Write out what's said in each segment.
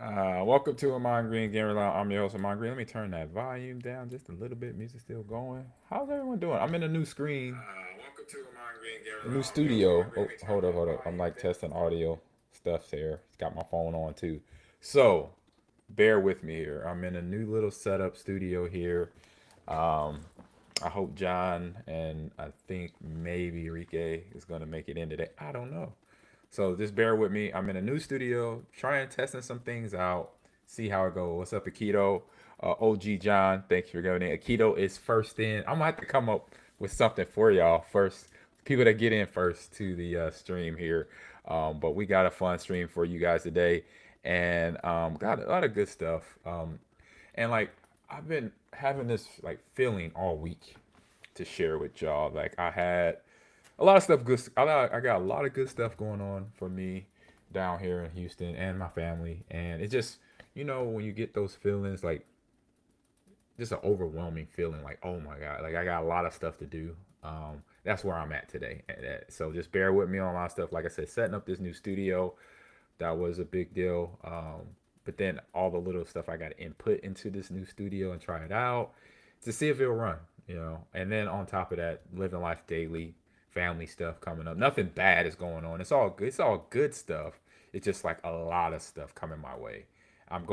Welcome to Amon Green Gamer Lounge. I'm your host, Amon Green. Let me turn that volume down just a little bit. Music still going. How's everyone doing? I'm in a new screen, Welcome to Amon Green a Gamer new Lounge. I'm your host, studio. Amon Green. Oh, Let me turn hold up, that hold up. I'm volume like down. testing audio stuff here. It's got my phone on too. So, bear with me here. I'm in a new little setup studio here. Um, I hope John and I think maybe Enrique is going to make it in today. I don't know. So just bear with me. I'm in a new studio, trying testing some things out, see how it goes. What's up, Akito? OG John, thank you for going in. Akito is first in. I'm gonna have to come up with something for y'all first. People that get in first to the stream here. But we got a fun stream for you guys today, and got a lot of good stuff. And like I've been having this like feeling all week to share with y'all. Like I had a lot of stuff good. I got a lot of good stuff going on for me down here in Houston and my family, and it's just when you get those feelings like just an overwhelming feeling like oh my god, like I got a lot of stuff to do. That's where I'm at today. So just bear with me on a lot of stuff. Like I said, setting up this new studio, that was a big deal. But then all the little stuff I got to input into this new studio and try it out to see if it'll run, And then on top of that, living life daily, family stuff coming up. Nothing bad is going on. It's all good. It's all good stuff. It's just like a lot of stuff coming my way. I'm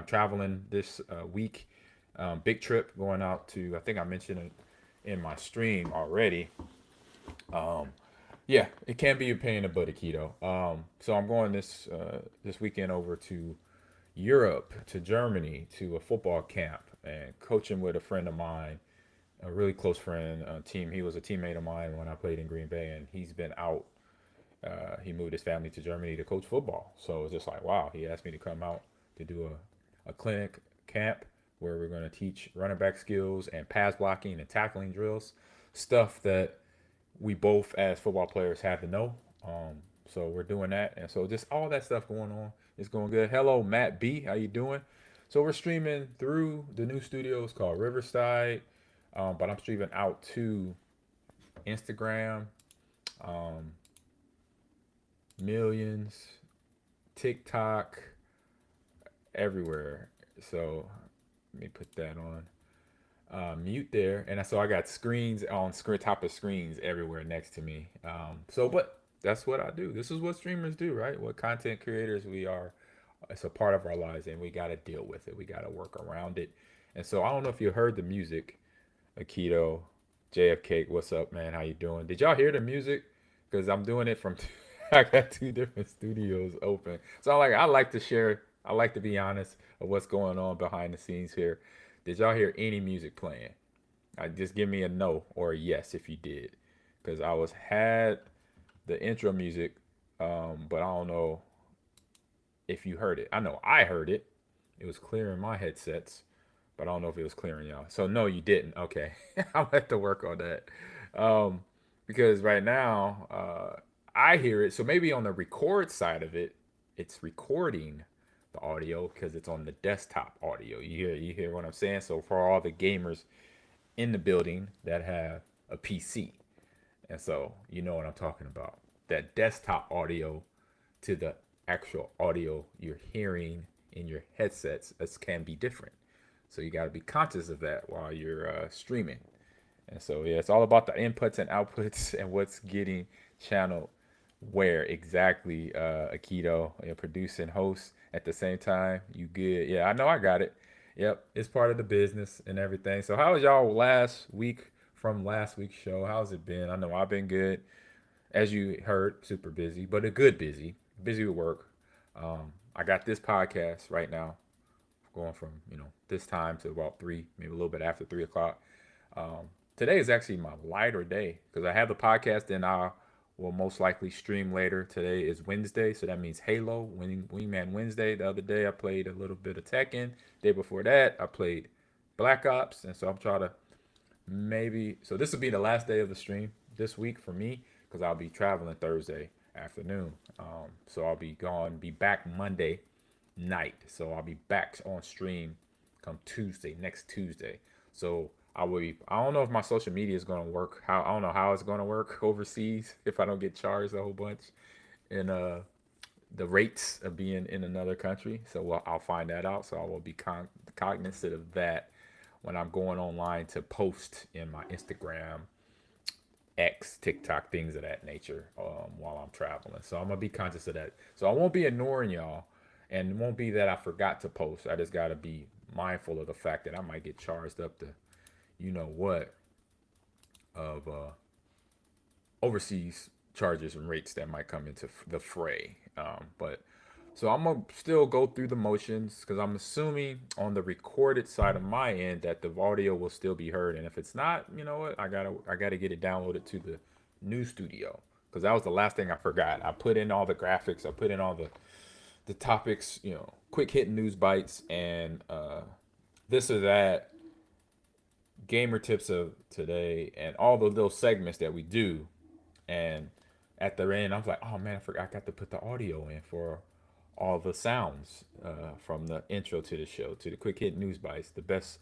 traveling this week. Big trip going out to. I think I mentioned it in my stream already. Um, yeah, it can be a pain in the butt, keto. So I'm going this weekend over to Europe, to Germany, to a football camp and coaching with a friend of mine, a really close friend, team. He was a teammate of mine when I played in Green Bay, and he's been out. He moved his family to Germany to coach football. So it's just like, wow. He asked me to come out to do a clinic camp where we're going to teach running back skills and pass blocking and tackling drills, stuff that we both as football players have to know. So we're doing that, and so just all that stuff going on is going good. Hello, Matt B, how you doing? So we're streaming through the new studios called Riverside, but I'm streaming out to Instagram, um, Millions, TikTok, everywhere. So let me put that on mute there, and so I got screens on screen top of screens everywhere next to me. But that's what I do. This is what streamers do, right? What content creators we are. It's a part of our lives, and we got to deal with it. We got to work around it. And so I don't know if you heard the music, Akito, JFK. What's up, man? How you doing? Did y'all hear the music? Because I'm doing it from. I got two different studios open, so I like to share. I like to be honest of what's going on behind the scenes here. Did y'all hear any music playing? Just give me a no or a yes if you did, because I was had the intro music, but I don't know if you heard it. I know I heard it. It was clear in my headsets, but I don't know if it was clear in y'all. So no, you didn't. Okay, I'll have to work on that, um, because right now I hear it. So maybe on the record side of it, it's recording the audio because it's on the desktop audio. You hear what I'm saying? So for all the gamers in the building that have a PC. And so you know what I'm talking about. That desktop audio to the actual audio you're hearing in your headsets can be different. So you got to be conscious of that while you're streaming. And so yeah, it's all about the inputs and outputs and what's getting channeled where exactly. Akito, produce and host at the same time. You good? Yeah, I know I got it. Yep, it's part of the business and everything. So how was y'all last week from last week's show? How's it been? I know I've been good, as you heard, super busy, but a good busy, busy with work. I got this podcast right now, going from this time to about 3, maybe a little bit after 3 o'clock. Today is actually my lighter day because I have the podcast and I will most likely stream later. Today is Wednesday, so that means Halo, Wingman Wednesday. The other day I played a little bit of Tekken. Day before that I played Black Ops, and so I'm trying to maybe. So this will be the last day of the stream this week for me because I'll be traveling Thursday afternoon. So I'll be gone, be back Monday night. So I'll be back on stream come Tuesday, next Tuesday. So I will be, I don't know if my social media is gonna work. How I don't know how it's gonna work overseas if I don't get charged a whole bunch. And the rates of being in another country. So I'll find that out. So I will be cognizant of that when I'm going online to post in my Instagram, X, TikTok, things of that nature while I'm traveling. So I'm gonna be conscious of that. So I won't be ignoring y'all, and it won't be that I forgot to post. I just gotta be mindful of the fact that I might get charged up to, you know what, of overseas charges and rates that might come into the fray. But so I'm gonna still go through the motions because I'm assuming on the recorded side of my end that the audio will still be heard, and if it's not, you know what, I gotta get it downloaded to the new studio because that was the last thing I forgot. I put in all the graphics, I put in all the topics, quick hit news bites, and this or that, gamer tips of today, and all the little segments that we do. And at the end, I was like, oh man, I forgot I got to put the audio in for all the sounds from the intro to the show, to the quick hit news bites, the best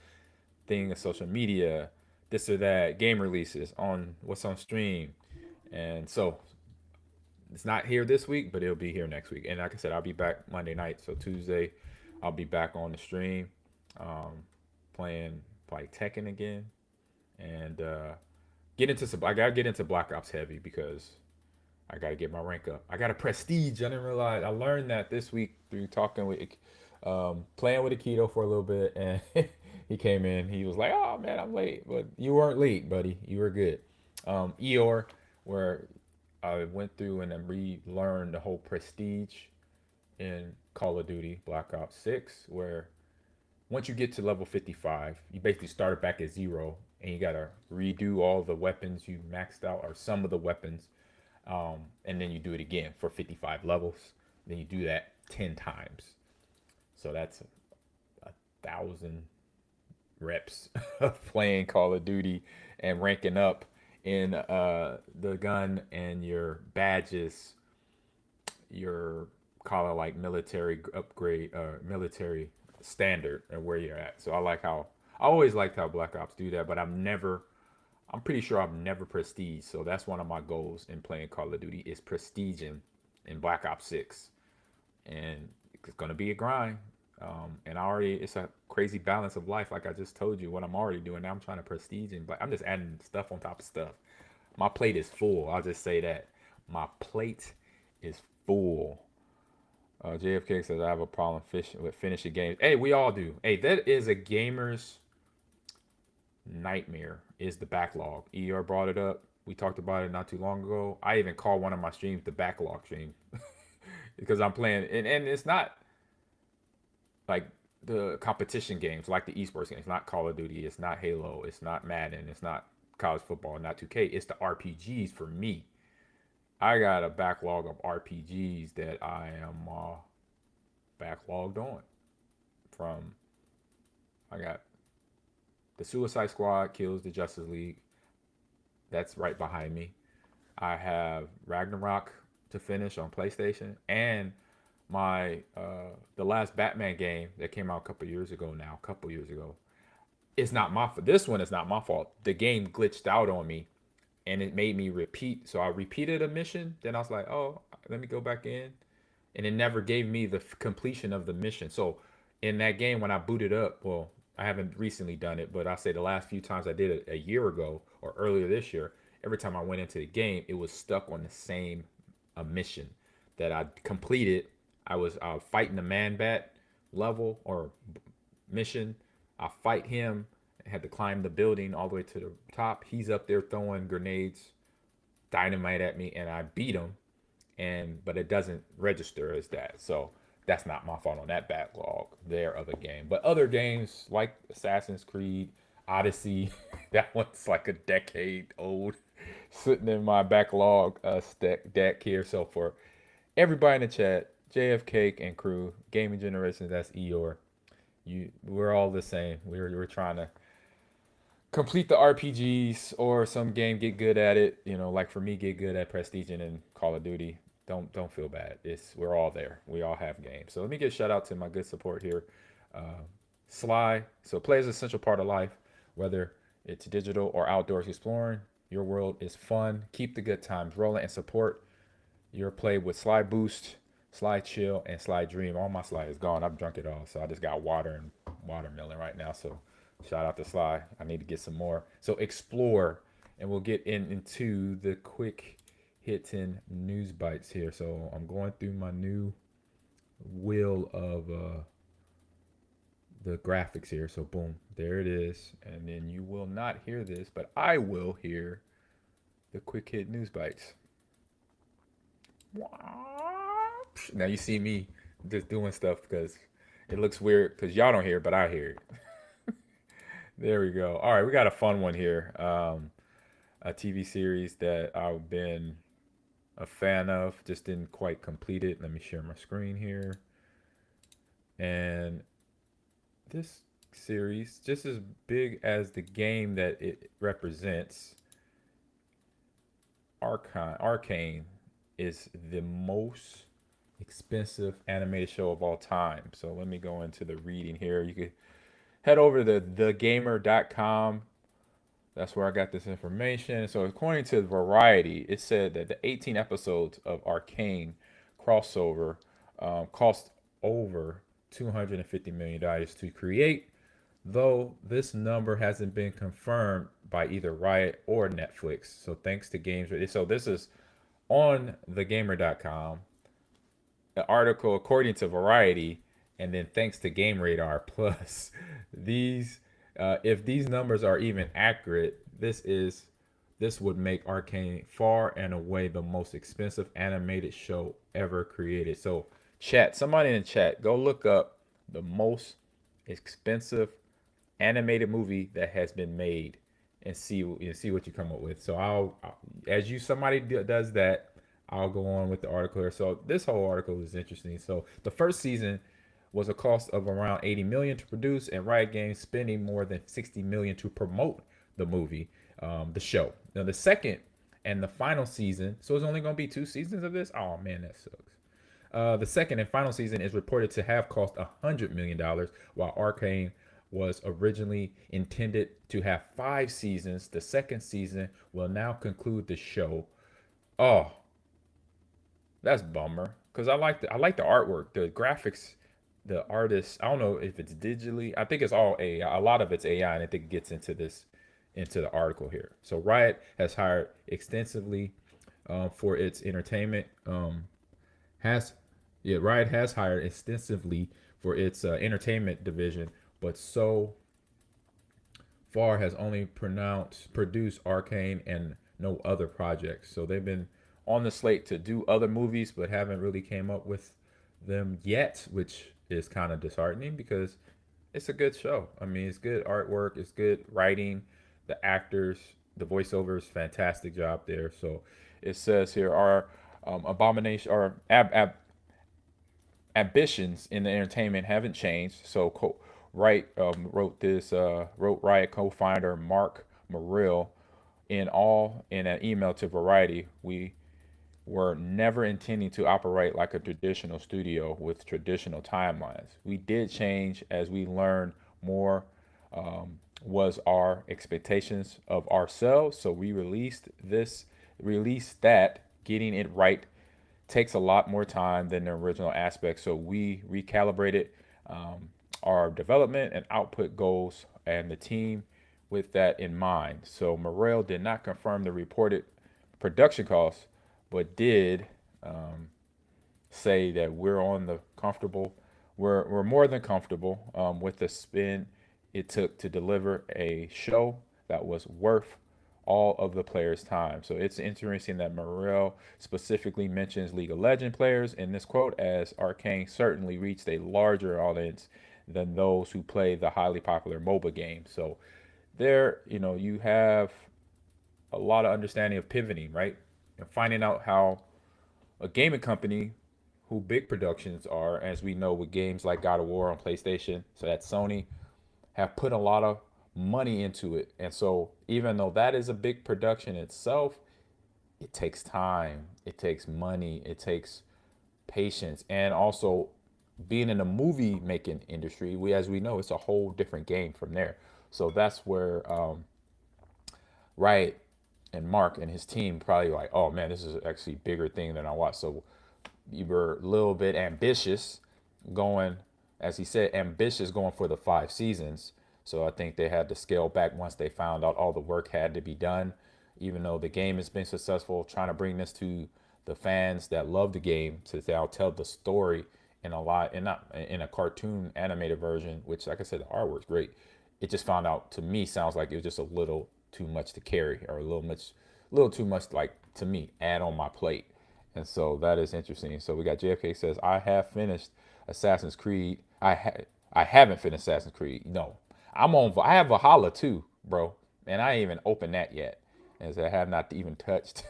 thing of social media, this or that, game releases, on what's on stream. And so it's not here this week, but it'll be here next week. And like I said, I'll be back Monday night. So Tuesday, I'll be back on the stream, um, playing like Tekken again, and get into some. I gotta get into Black Ops heavy because I gotta get my rank up. I got a prestige. I didn't realize. I learned that this week through talking with, playing with Aikido for a little bit, and he came in. He was like, "Oh man, I'm late," but you weren't late, buddy. You were good. Eeyore, where I went through and then relearned the whole prestige in Call of Duty Black Ops 6, where once you get to level 55, you basically start back at zero and you gotta redo all the weapons you maxed out or some of the weapons. And then you do it again for 55 levels. Then you do that 10 times. So that's a thousand reps of playing Call of Duty and ranking up in the gun and your badges, your call it like military upgrade or military standard and where you're at. So I always liked how Black Ops do that, but I'm pretty sure I've never prestige. So that's one of my goals in playing Call of Duty is prestige in Black Ops 6. And it's gonna be a grind. And it's a crazy balance of life, like I just told you what I'm already doing. Now I'm trying to prestige and I'm just adding stuff on top of stuff. My plate is full. I'll just say that. My plate is full. JFK says I have a problem with finishing games. Hey, we all do. Hey, that is a gamer's nightmare. Is the backlog. ER brought it up. We talked about it not too long ago. I even called one of my streams the backlog stream because I'm playing, and it's not like the competition games, like the esports games. It's not Call of Duty. It's not Halo. It's not Madden. It's not college football. Not 2K. It's the RPGs for me. I got a backlog of RPGs that I am backlogged on. From I got the Suicide Squad kills the Justice League. That's right behind me. I have Ragnarok to finish on PlayStation, and my the last Batman game that came out a couple years ago now. A couple years ago. It's not my fault. This one is not my fault. The game glitched out on me, and it made me repeat. So I repeated a mission. Then I was like, oh, let me go back in, and it never gave me the completion of the mission. So in that game, when I booted up, well, I haven't recently done it, but I say the last few times I did it a year ago or earlier this year, every time I went into the game, it was stuck on the same mission that I completed. I was fighting the man bat level or mission. I fight him. I had to climb the building all the way to the top. He's up there throwing grenades, dynamite at me, and I beat him. But it doesn't register as that. So that's not my fault on that backlog there of a game. But other games like Assassin's Creed, Odyssey, that one's like a decade old, sitting in my backlog deck here. So for everybody in the chat, JF and crew, gaming generations, that's Eeyore. We're all the same. We're trying to complete the RPGs or some game, get good at it. Like for me, get good at Prestige and Call of Duty. Don't feel bad. We're all there. We all have games. So let me give a shout out to my good support here, Sly. So play is an essential part of life, whether it's digital or outdoors exploring. Your world is fun. Keep the good times rolling and support your play with Sly Boost. Slide Chill and Slide Dream. All my Slide is gone. I've drunk it all, so I just got water and watermelon right now. So shout out to Slide. I need to get some more. So Explore, and we'll get into the quick hits and news bites here. So I'm going through my new wheel of the graphics here. So boom, there it is. And then you will not hear this, but I will hear the quick hit news bites. Now you see me just doing stuff because it looks weird because y'all don't hear it, but I hear it. There we go. All right, we got a fun one here. A TV series that I've been a fan of, just didn't quite complete it. Let me share my screen here. And this series, just as big as the game that it represents, Arcane is the most expensive animated show of all time. So let me go into the reading here. You could head over to thegamer.com. That's where I got this information. So according to Variety, it said that the 18 episodes of Arcane crossover cost over $250 million to create, though this number hasn't been confirmed by either Riot or Netflix. So thanks to Games. So this is on thegamer.com, an article according to Variety, and then thanks to Game Radar Plus, these if these numbers are even accurate, this would make Arcane far and away the most expensive animated show ever created. So, chat, somebody in the chat, go look up the most expensive animated movie that has been made and see what you come up with. So as you somebody does that, I'll go on with the article here. So this whole article is interesting. So the first season was a cost of around 80 million to produce, and Riot Games spending more than 60 million to promote the movie, the show. Now the second and the final season, so it's only going to be 2 seasons of this. Oh man, that sucks. The second and final season is reported to have cost $100 million, while Arcane was originally intended to have 5 seasons. The second season will now conclude the show. Oh, that's bummer because I like the artwork, the graphics, the artists. I don't know if it's digitally. I think it's all AI. A lot of it's AI, and I think it gets into the article here. So Riot has hired extensively for its entertainment. Has Yeah, Riot has hired extensively for its entertainment division, but so far has only produced Arcane and no other projects. So they've been on the slate to do other movies, but haven't really came up with them yet, which is kind of disheartening because it's a good show. I mean, it's good artwork, it's good writing, the actors, the voiceovers, fantastic job there. So it says here our abomination or ambitions in the entertainment haven't changed. So Wright wrote Riot co-founder Mark Morrill in an email to Variety. We were never intending to operate like a traditional studio with traditional timelines. We did change as we learned more was our expectations of ourselves. So we released that. Getting it right takes a lot more time than the original aspect. So we recalibrated our development and output goals and the team with that in mind. So Morel did not confirm the reported production costs, but did say that we're more than comfortable with the spin it took to deliver a show that was worth all of the players' time. So it's interesting that Morel specifically mentions League of Legends players in this quote, as Arcane certainly reached a larger audience than those who play the highly popular MOBA game. So there, you have a lot of understanding of pivoting, right? And finding out how a gaming company who big productions are, as we know with games like God of War on PlayStation, so that's Sony, have put a lot of money into it. And so even though that is a big production itself, it takes time, it takes money, it takes patience, and also being in the movie making industry, as we know, it's a whole different game from there. So that's where Riot and Mark and his team probably like, oh man, this is actually a bigger thing than I watched. So you were a little bit ambitious going, as he said, ambitious going for the 5 seasons. So I think they had to scale back once they found out all the work had to be done. Even though the game has been successful, trying to bring this to the fans that love the game to now tell the story in a lot, and not in a cartoon animated version, which, like I said, the artwork's great. It just found out to me sounds like it was just a little too much to carry, or a little too much, like, to me, add on my plate. And so that is interesting. So we got JFK says, I have finished Assassin's Creed. I haven't finished Assassin's Creed. No, I have Valhalla too, bro, and I ain't even opened that yet, as I have not even touched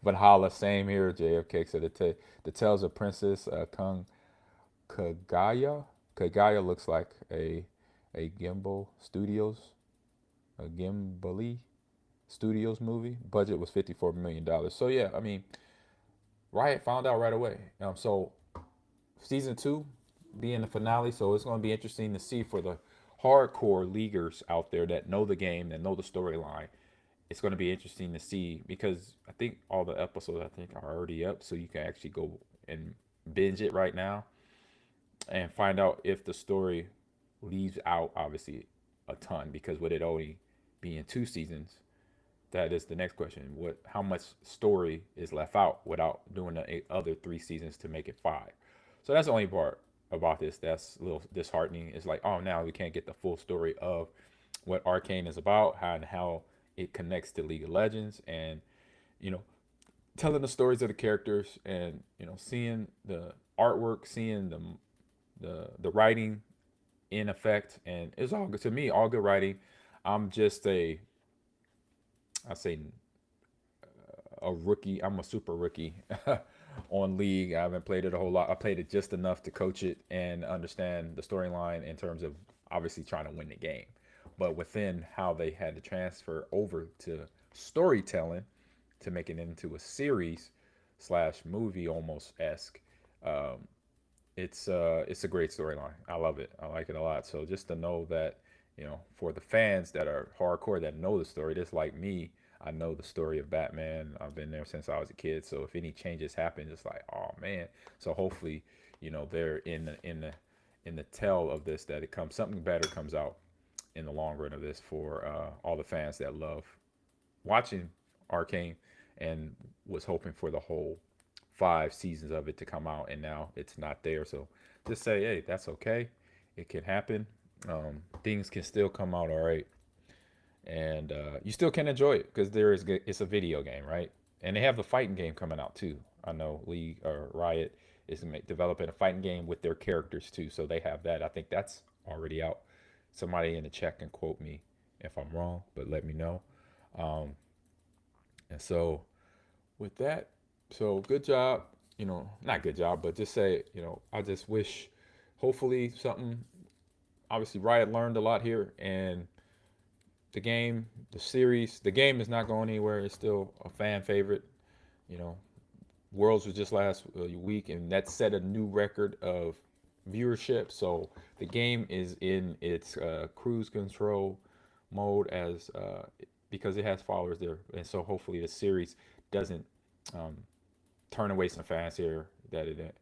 Valhalla. Same here. JFK said the Tales of Princess Kung Kagaya. Kagaya looks like a Gimbali Studios movie. Budget was $54 million. So yeah, I mean, Riot found out right away. So season two being the finale, so it's going to be interesting to see for the hardcore leaguers out there that know the game, that know the storyline. It's going to be interesting to see, because I think all the episodes I think are already up, so you can actually go and binge it right now and find out if the story leaves out, obviously, a ton, because with it only being 2 seasons, that is the next question. How much story is left out without doing the other 3 seasons to make it 5? So that's the only part about this that's a little disheartening. It's like, oh, now we can't get the full story of what Arcane is about, and how it connects to League of Legends, and you know, telling the stories of the characters, and seeing the artwork, seeing the writing in effect, and it's all good to me. All good writing. I'm just I say a rookie. I'm a super rookie on League. I haven't played it a whole lot. I played it just enough to coach it and understand the storyline in terms of obviously trying to win the game. But within how they had to transfer over to storytelling to make it into a series slash movie almost esque, um, it's a great storyline. I love it. I like it a lot. So just to know that, for the fans that are hardcore that know the story, just like me, I know the story of Batman. I've been there since I was a kid. So if any changes happen, it's like, oh man. So hopefully, they're in the tell of this, that it comes, something better comes out in the long run of this for all the fans that love watching Arcane, and was hoping for the whole 5 seasons of it to come out, and now it's not there. So just say, hey, that's okay. It can happen. Things can still come out all right, and you still can enjoy it, because it's a video game, right? And they have the fighting game coming out too. I know League or Riot is developing a fighting game with their characters too, so they have that. I think that's already out. Somebody in the chat can quote me if I'm wrong, but let me know. Um, and so with that, so good job. Not good job, but just say, I just wish, hopefully something. Obviously, Riot learned a lot here, and the game is not going anywhere. It's still a fan favorite. You know, Worlds was just last week, and that set a new record of viewership. So the game is in its cruise control mode, as because it has followers there, and so hopefully the series doesn't um, turn away some fans here that it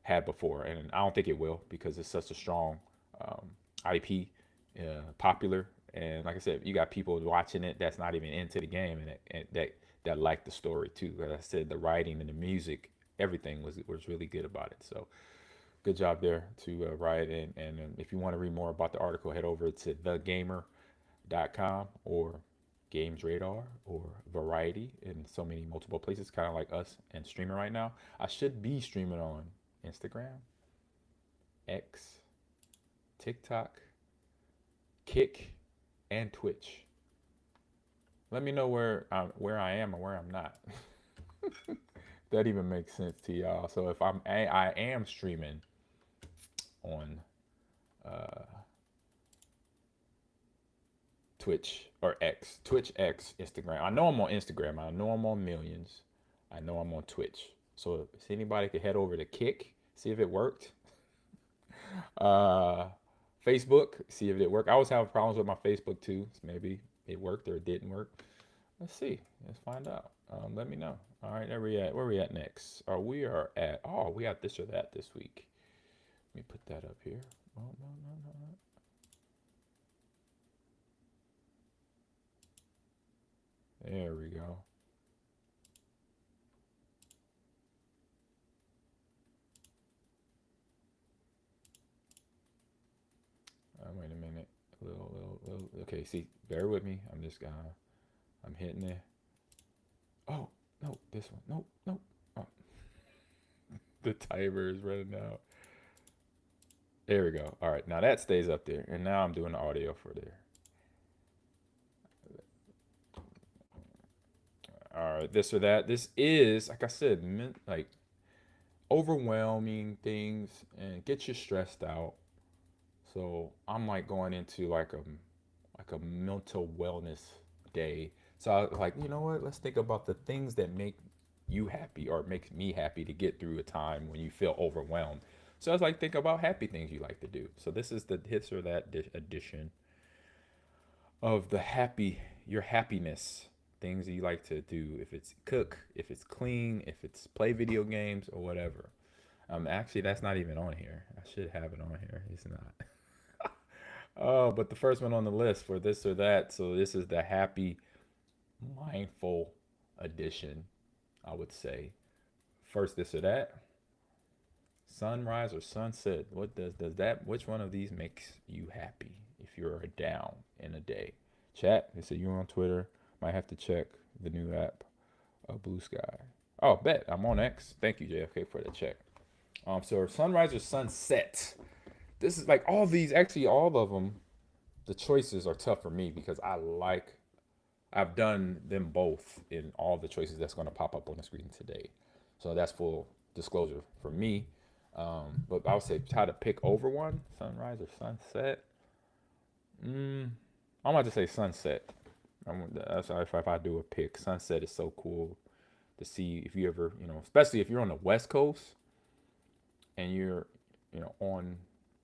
had before, and I don't think it will, because it's such a strong um, IP, popular, and like I said, you got people watching it that's not even into the game, and that like the story too. Like I said, the writing and the music, everything was really good about it. So good job there to Riot, and if you want to read more about the article, head over to thegamer.com or Games Radar or Variety, in so many multiple places, kind of like us, and streaming right now. I should be streaming on Instagram, X, TikTok, Kick, and Twitch. Let me know where I am or where I'm not. That even makes sense to y'all. So if I am streaming on uh, Twitch or X, Twitch X, Instagram. I know I'm on Instagram. I know I'm on Millions. I know I'm on Twitch. So if anybody could head over to Kick, see if it worked. Uh, Facebook, see if it worked. I always have problems with my Facebook too. So maybe it worked or it didn't work. Let's see. Let's find out. Let me know. All right, there we at. Where we at next? We are at. Oh, we got this or that this week. Let me put that up here. Oh, no, no, no, no. There we go. Wait a minute. Okay, see, bear with me. I'm hitting it. Oh, no, this one. Nope, nope. Oh, the timer is running out. There we go. All right, now that stays up there, and now I'm doing the audio for there. All right, this or that. This is, like I said, like overwhelming things and get you stressed out. So I'm like going into like a mental wellness day. So I was like, you know what? Let's think about the things that make you happy or makes me happy to get through a time when you feel overwhelmed. So I was like, think about happy things you like to do. So this is the hits or that edition of the happy, your happiness things that you like to do. If it's cook, if it's clean, if it's play video games or whatever. Actually, that's not even on here. I should have it on here. It's not. Oh, but the first one on the list for this or that. So this is the happy, mindful edition, I would say. First, this or that. Sunrise or sunset. What does that? Which one of these makes you happy if you're down in a day? Chat. They say you're on Twitter. Might have to check the new app, Blue Sky. Oh, bet I'm on X. Thank you, JFK, for the check. So sunrise or sunset. This is like all these. Actually, all of them. The choices are tough for me because I've done them both in all the choices that's going to pop up on the screen today. So that's full disclosure for me. But I would say try to pick over one, sunrise or sunset. I'm about to say sunset. That's if I do a pick. Sunset is so cool to see if you ever, especially if you're on the West Coast and you're, on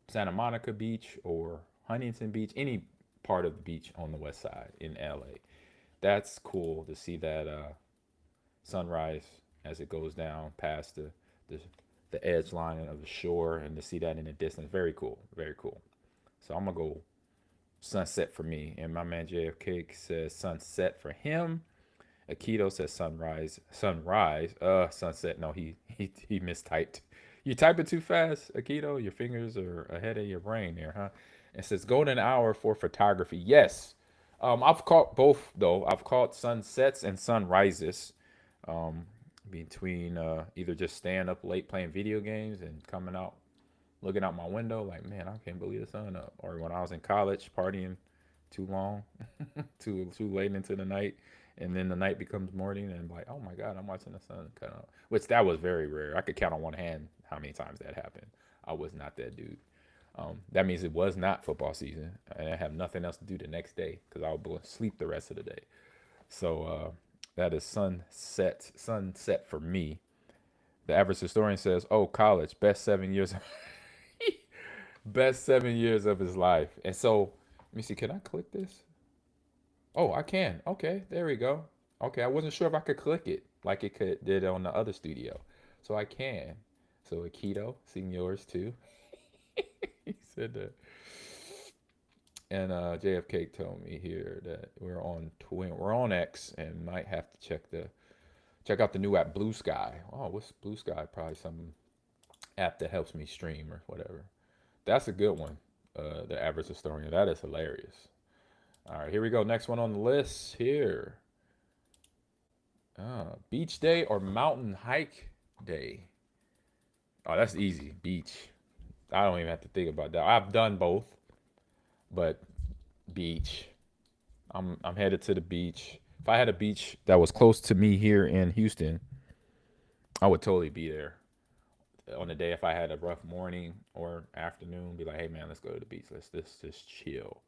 Santa Monica Beach or Huntington Beach, any part of the beach on the west side in LA. That's cool to see that sunrise as it goes down past the the edge line of the shore and to see that in the distance. Very cool. Very cool. So I'm gonna go sunset for me. And my man JFK says sunset for him. Akito says sunrise. Sunrise. Sunset. No, he mistyped. You type it too fast, Akito. Your fingers are ahead of your brain there, huh? It says golden hour for photography. Yes. I've caught both though. I've caught sunsets and sunrises. Um, between either just staying up late playing video games and coming out, looking out my window, like man, I can't believe the sun up. Or when I was in college, partying too long, too late into the night, and then the night becomes morning, and like, oh my god, I'm watching the sun come up. Which that was very rare. I could count on one hand how many times that happened. I was not that dude. That means it was not football season, and I have nothing else to do the next day because I'll go sleep the rest of the day. So that is sunset for me. The average historian says, "Oh, college, best 7 years, best 7 years of his life." And so, let me see. Can I click this? Oh, I can. Okay, there we go. Okay, I wasn't sure if I could click it like it could did on the other studio, so I can. So Akito, seen yours too. He said that. And JFK told me here that we're on X and might have to check out the new app Blue Sky. Oh, what's Blue Sky? Probably some app that helps me stream or whatever. That's a good one. The average historian. That is hilarious. All right, here we go. Next one on the list here. Beach day or mountain hike day? Oh, that's easy. Beach. I don't even have to think about that. I've done both, but beach. I'm headed to the beach. If I had a beach that was close to me here in Houston, I would totally be there on the day if I had a rough morning or afternoon. Be like, hey man, let's go to the beach. Let's just chill.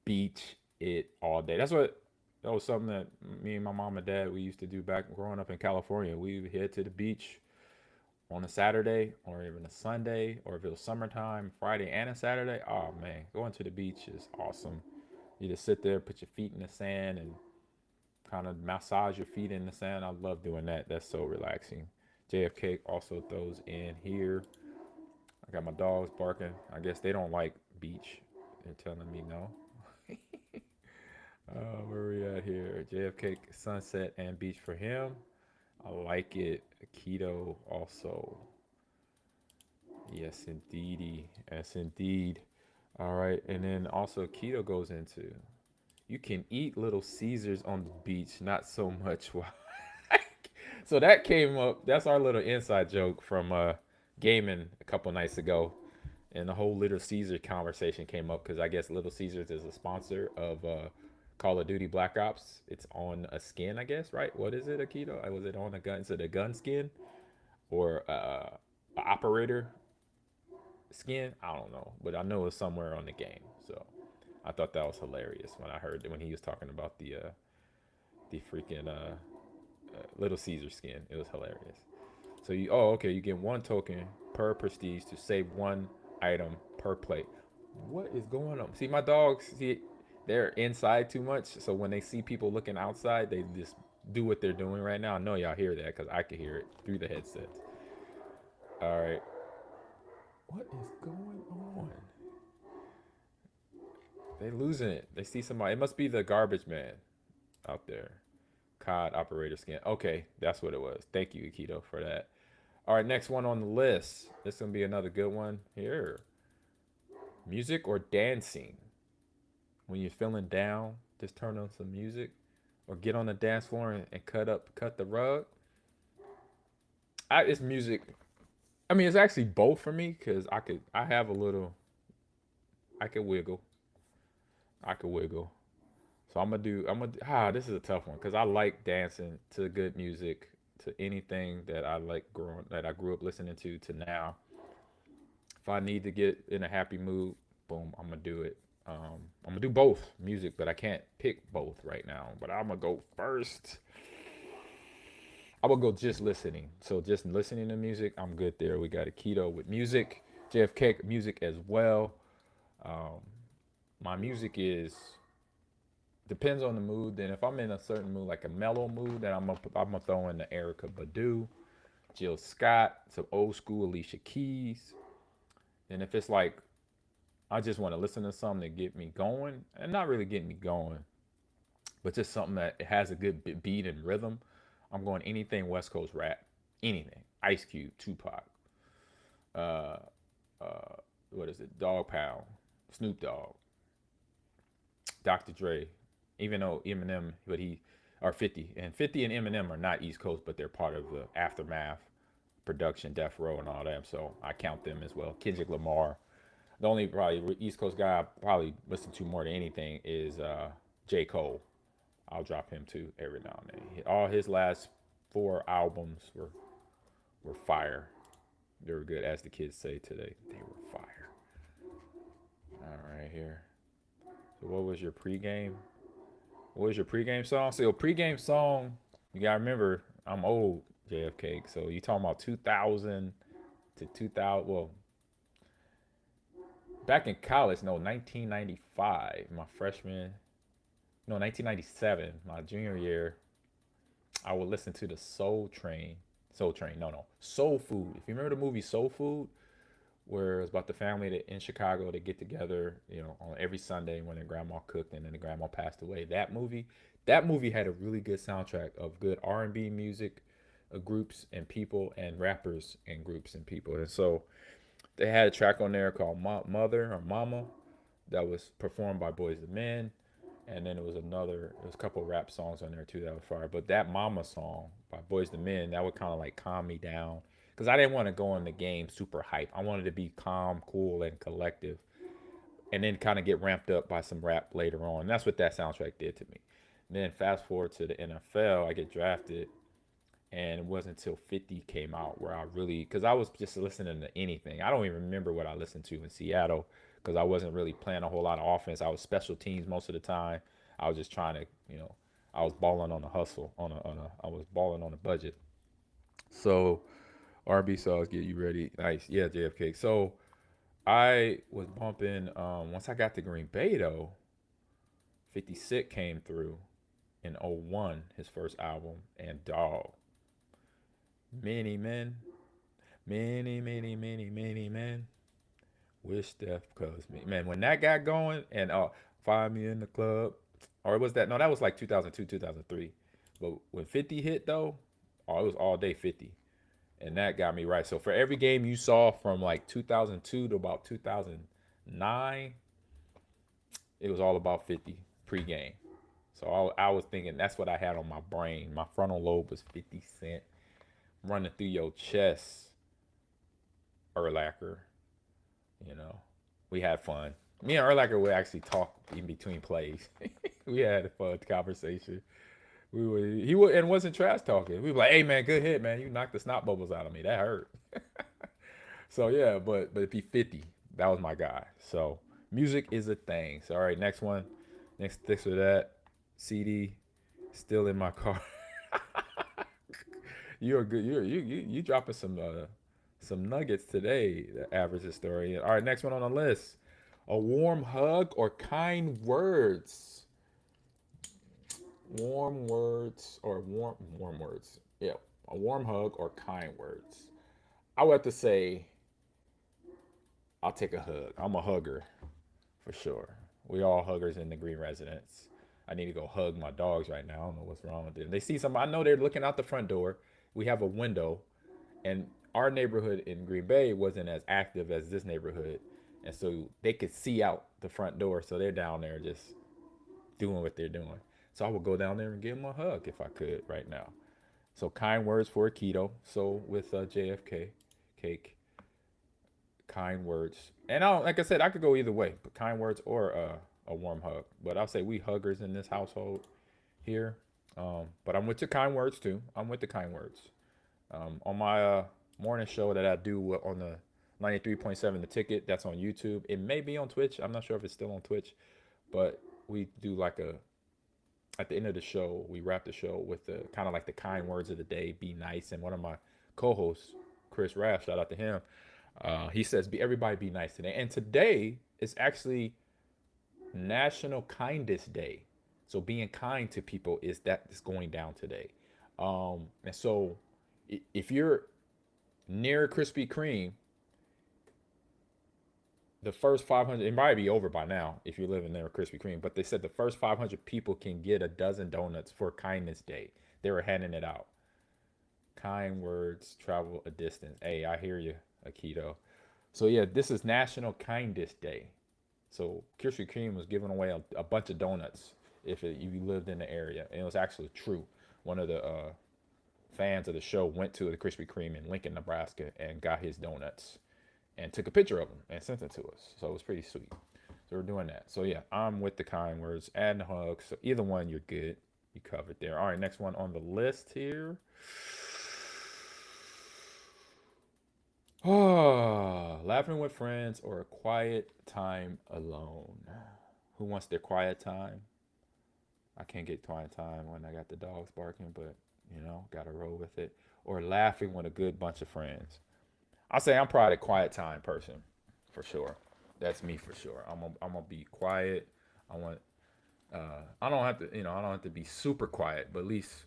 Beach it all day. That was something that me and my mom and dad we used to do back growing up in California. We would head to the beach on a Saturday or even a Sunday, or if it was summertime, Friday and a Saturday. Oh man, going to the beach is awesome. You just sit there, put your feet in the sand, and kind of massage your feet in the sand. I love doing that. That's so relaxing. JFK also throws in here. I got my dogs barking. I guess they don't like beach. They're telling me no. Where we at here? JFK sunset and beach for him. I like it. Keto also. Yes, indeedy. Yes, indeed. All right, and then also keto goes into you can eat Little Caesars on the beach, not so much while. So that came up. That's our little inside joke from gaming a couple nights ago, and the whole Little Caesar conversation came up because I guess Little Caesars is a sponsor of Call of Duty Black Ops. It's on a skin, I guess, right? What is it, Akito? Was it on a gun? Is it a gun skin or a operator skin? I don't know, but I know it's somewhere on the game. So I thought that was hilarious when I heard when he was talking about the freaking Little Caesar skin. It was hilarious. So you okay, you get one token per prestige to save one item per plate. What is going on? See my dogs, see they're inside too much, so when they see people looking outside, they just do what they're doing right now. I know y'all hear that because I can hear it through the headsets. All right. What is going on? They losing it. They see somebody. It must be the garbage man out there. COD operator skin. Okay, that's what it was. Thank you, Akito, for that. All right, next one on the list. This is gonna be another good one here. Music or dancing? When you're feeling down, just turn on some music, or get on the dance floor and cut the rug. It's music. I mean, it's actually both for me because I have a little. I could wiggle. I could wiggle. So this is a tough one because I like dancing to good music, to anything that I like growing that I grew up listening to now. If I need to get in a happy mood, boom, I'm gonna do it. I'm gonna do both music, but I can't pick both right now. But I'm gonna go first. I will go just listening. So just listening to music, I'm good there. We got a keto with music, JFK music as well. Um, my music is depends on the mood. Then if I'm in a certain mood, like a mellow mood, then I'm gonna throw in the Erica Badu, Jill Scott, some old school Alicia Keys. And if it's like I just want to listen to something to get me going, and not really get me going, but just something that has a good beat and rhythm, I'm going anything West Coast rap, anything. Ice Cube, Tupac, uh, uh, what is it? Dog Pound, Snoop Dogg, Dr. Dre, even though Eminem, but he or 50 and 50 and Eminem are not East Coast, but they're part of the aftermath production, Death Row, and all that. So I count them as well. Kendrick Lamar. The only probably East Coast guy I probably listen to more than anything is J. Cole. I'll drop him too every now and then. All his last four albums were fire. They were good, as the kids say today. They were fire. All right, here. So what was your pregame? What was your pregame song? So your pregame song, you gotta remember, I'm old, JFK. So you talking about 2000 to 2000? Well, back in college, no, 1995, my freshman, no, 1997, my junior year. I would listen to the Soul Train. Soul Train, no, Soul Food. If you remember the movie Soul Food, where it's about the family that in Chicago they get together, on every Sunday when their grandma cooked and then the grandma passed away. That movie had a really good soundtrack of good R&B music, groups and people and rappers and groups and people. And so they had a track on there called Mother or Mama that was performed by Boys II Men. And then there was a couple rap songs on there too that were fire. But that Mama song by Boys II Men, that would kind of like calm me down. Because I didn't want to go in the game super hype. I wanted to be calm, cool, and collective. And then kind of get ramped up by some rap later on. And that's what that soundtrack did to me. And then fast forward to the NFL, I get drafted. And it wasn't until 50 came out where I really, because I was just listening to anything. I don't even remember what I listened to in Seattle because I wasn't really playing a whole lot of offense. I was special teams most of the time. I was just trying to, I was balling on a hustle, I was balling on a budget. So RB songs get you ready. Nice. Yeah, JFK. So I was bumping, once I got to Green Bay though, 50 Cent came through. in '01, his first album, and Dog. Many men, many men wish death cause me. Man, when that got going and find me in the club, or was that, no, that was like 2002, 2003. But when 50 hit though, oh, it was all day 50. And that got me right. So for every game you saw from like 2002 to about 2009, it was all about 50 pregame. So I was thinking that's what I had on my brain. My frontal lobe was 50 Cent running through your chest, Erlacher. You know, we had fun. Me and Erlacher would actually talk in between plays. We had a fun conversation. We would he would and wasn't trash talking. We were like, "Hey man, good hit, man. You knocked the snot bubbles out of me. That hurt." So yeah, but if he 50, that was my guy. So music is a thing. So all right, next one, next this or that. CD still in my car. You're good. You dropping some nuggets today. The average historian. All right, next one on the list. A warm hug or kind words. Warm words or warm words. Yeah, a warm hug or kind words. I would have to say I'll take a hug. I'm a hugger for sure. We all huggers in the green residence. I need to go hug my dogs right now. I don't know what's wrong with them. They see somebody. I know they're looking out the front door. We have a window, and our neighborhood in Green Bay wasn't as active as this neighborhood, and so they could see out the front door. So they're down there just doing what they're doing. So I would go down there and give them a hug if I could right now. So kind words for keto. So with JFK cake, kind words. And I don't, like I said, I could go either way, but kind words or a warm hug. But I'll say we huggers in this household here. But I'm with the kind words too. I'm with the kind words. On my morning show that I do on the 93.7 The Ticket, that's on YouTube. It may be on Twitch. I'm not sure if it's still on Twitch, but we do like a at the end of the show, we wrap the show with the kind of like the kind words of the day, be nice. And one of my co-hosts, Chris Raff, shout out to him. He says, "Be everybody be nice today." And today is actually National Kindness Day. So being kind to people is going down today. And so if you're near Krispy Kreme, the first 500, it might be over by now if you're living there with Krispy Kreme, but they said the first 500 people can get a dozen donuts for Kindness Day. They were handing it out. Kind words travel a distance. Hey, I hear you, Akito. So yeah, this is National Kindness Day. So Krispy Kreme was giving away a bunch of donuts if you lived in the area, and it was actually true. One of the fans of the show went to the Krispy Kreme in Lincoln, Nebraska, and got his donuts and took a picture of them and sent it to us. So it was pretty sweet. So we're doing that. So yeah, I'm with the kind words and the hugs. So either one, you're good. You covered there. All right, next one on the list here. Oh, laughing with friends or a quiet time alone. Who wants their quiet time? I can't get quiet time when I got the dogs barking, but gotta roll with it. Or laughing with a good bunch of friends. I'll say I'm probably a quiet time person for sure. That's me for sure. I'm gonna be quiet. I want I don't have to I don't have to be super quiet, but at least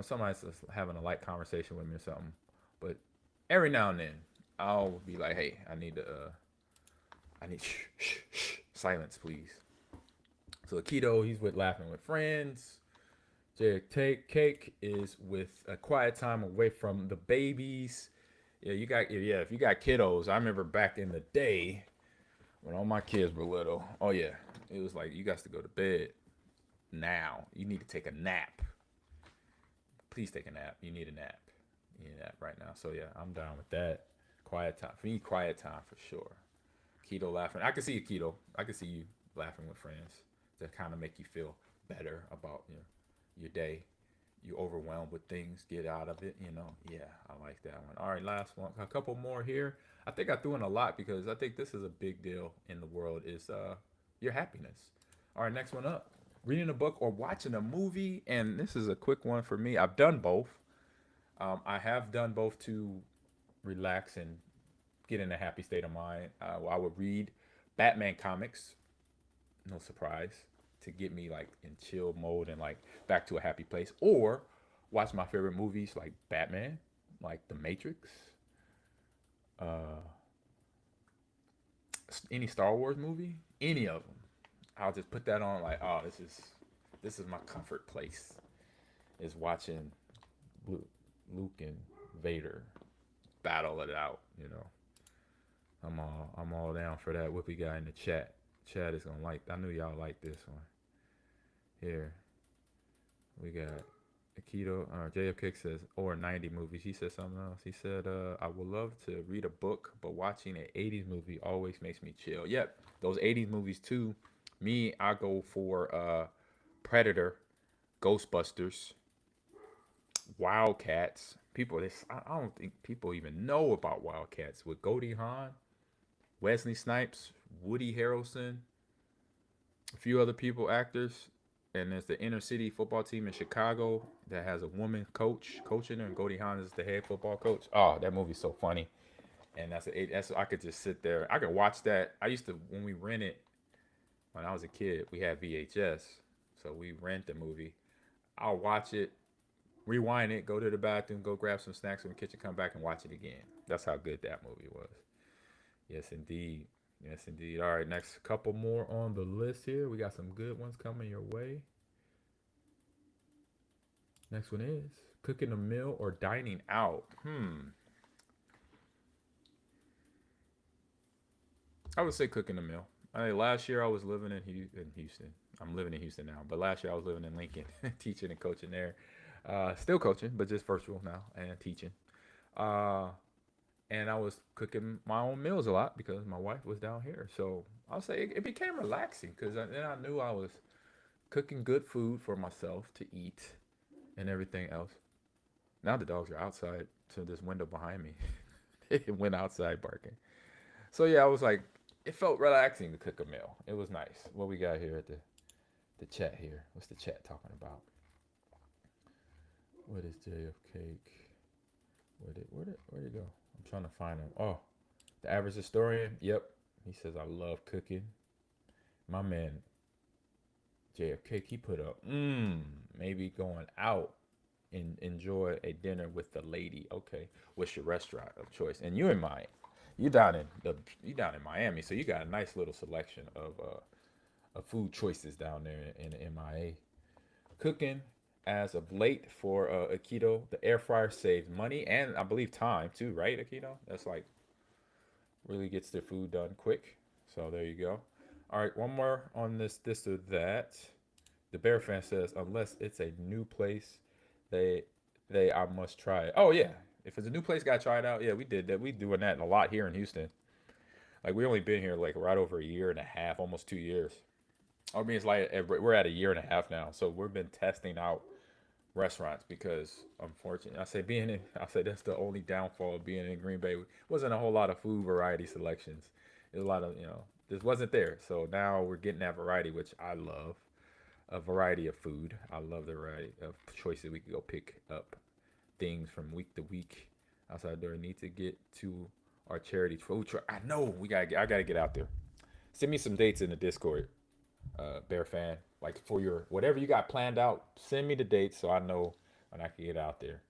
somebody's just having a light conversation with me or something. But every now and then I'll be like, hey, I need silence, please. So Keto, he's with laughing with friends. Take Cake is with a quiet time away from the babies. Yeah, if you got kiddos, I remember back in the day when all my kids were little. Oh yeah, it was like you got to go to bed now. You need to take a nap. Please take a nap. You need a nap. You need a nap right now. So yeah, I'm down with that. Quiet time. For me, quiet time for sure. Keto laughing. I can see you, Keto. I can see you laughing with friends to kind of make you feel better about your day. You overwhelmed with things, get out of it. Yeah, I like that one. All right, last one. A couple more here. I think I threw in a lot because I think this is a big deal in the world is your happiness. All right, next one up. Reading a book or watching a movie, and this is a quick one for me. I've done both. I have done both to relax and get in a happy state of mind. I would read Batman comics, no surprise. to get me like in chill mode and like back to a happy place, or watch my favorite movies like Batman, like The Matrix, uh, any Star Wars movie, any of them. I'll just put that on like, oh, this is my comfort place. Is watching Luke and Vader battle it out. I'm all down for that. What we got in the chat? Chat is gonna like. I knew y'all like this one. Here we got Aikido. JFK says, or 90 movies. He said something else. He said, I would love to read a book, but watching an 80s movie always makes me chill. Yep, those 80s movies too. Me, I go for Predator, Ghostbusters, Wildcats. People, this I don't think people even know about Wildcats with Goldie Hawn, Wesley Snipes, Woody Harrelson, a few other people, actors. And there's the inner city football team in Chicago that has a woman coach coaching her, and Goldie Hawn is the head football coach. Oh, that movie's so funny. And that's I could just sit there. I could watch that. I used to when we rented when I was a kid. We had VHS, so we rent the movie. I'll watch it, rewind it, go to the bathroom, go grab some snacks from the kitchen, come back and watch it again. That's how good that movie was. Yes, indeed. Yes, indeed. All right, next couple more on the list here. We got some good ones coming your way. Next one is cooking a meal or dining out. I would say cooking a meal. Last year I was living in Houston. I'm living in Houston now, but last year I was living in Lincoln, teaching and coaching there. Still coaching, but just virtual now and teaching. Uh, and I was cooking my own meals a lot because my wife was down here. So I'll say it became relaxing because then I knew I was cooking good food for myself to eat and everything else. Now the dogs are outside to this window behind me. They went outside barking. So yeah, I was like, it felt relaxing to cook a meal. It was nice. What we got here at the chat here? What's the chat talking about? What is JF Cake? Where'd it go? I'm trying to find him. Oh, the average historian. Yep. He says I love cooking. My man JFK, he put up maybe going out and enjoy a dinner with the lady. Okay, what's your restaurant of choice? And you in mind, you down in Miami, so you got a nice little selection of food choices down there in the MIA. Cooking as of late for Aikido, the air fryer saves money and I believe time too, right? Aikido, that's like really gets their food done quick. So there you go. All right, one more on this or that. The Bear fan says, unless it's a new place, they I must try it. Oh yeah, if it's a new place, gotta try it out. Yeah, we did that. We doing that a lot here in Houston. Like we only been here like right over a year and a half, almost 2 years. I mean, it's like we're at a year and a half now, so we've been testing out restaurants because unfortunately, I say that's the only downfall of being in Green Bay. Wasn't a whole lot of food variety selections. There's a lot of this wasn't there. So now we're getting that variety, which I love. A variety of food. I love the variety of choices we could go pick up things from week to week. Outside there, need to get to our charity food truck. I know I gotta get out there. Send me some dates in the Discord, Bear fan. Like for your whatever you got planned out, send me the dates so I know when I can get out there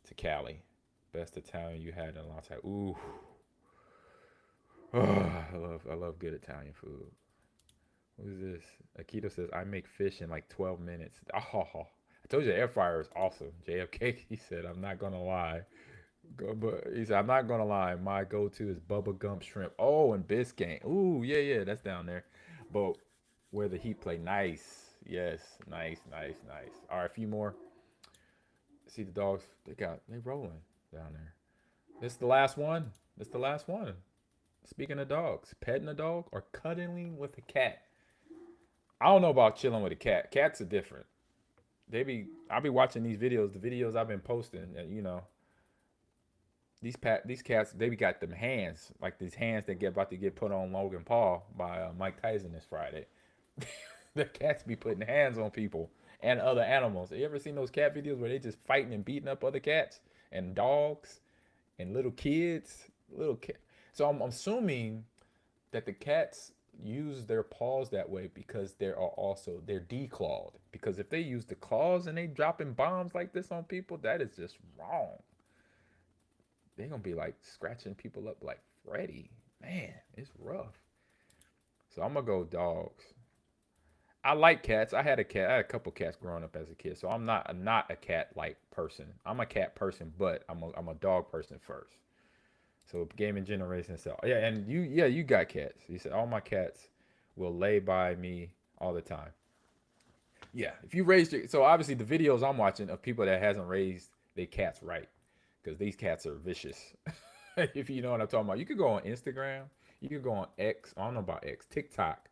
to Cali. Best Italian you had in a long time. Ooh, I love good Italian food. What is this? Akito says I make fish in like 12 minutes. Oh, I told you the air fryer is awesome. JFK, he said I'm not gonna lie. But he said I'm not gonna lie. My go-to is Bubba Gump shrimp. Oh, and Biscayne. Ooh, yeah, that's down there. But where the Heat play, nice. Yes, nice. All right, a few more. See the dogs. They rolling down there. This is the last one. This is the last one. Speaking of dogs, petting a dog or cuddling with a cat. I don't know about chilling with a cat. Cats are different. I'll be watching these videos, the videos I've been posting, and these cats, they be got them hands, like these hands that get about to get put on Logan Paul by Mike Tyson this Friday. The cats be putting hands on people and other animals. You ever seen those cat videos where they just fighting and beating up other cats and dogs and little kids? So I'm assuming that the cats use their paws that way because they're declawed. Because if they use the claws and they dropping bombs like this on people, that is just wrong. They're gonna be like scratching people up like Freddy. Man, it's rough. So I'm gonna go dogs. I like cats. I had a cat. I had a couple cats growing up as a kid. So I'm not a cat like person. I'm a cat person, but I'm a dog person first. So gaming generation. So yeah, and you got cats. You said all my cats will lay by me all the time. Yeah, if you raised your, so obviously the videos I'm watching of people that hasn't raised their cats right, because these cats are vicious. If you know what I'm talking about, you could go on Instagram, you could go on X. I don't know about X, TikTok,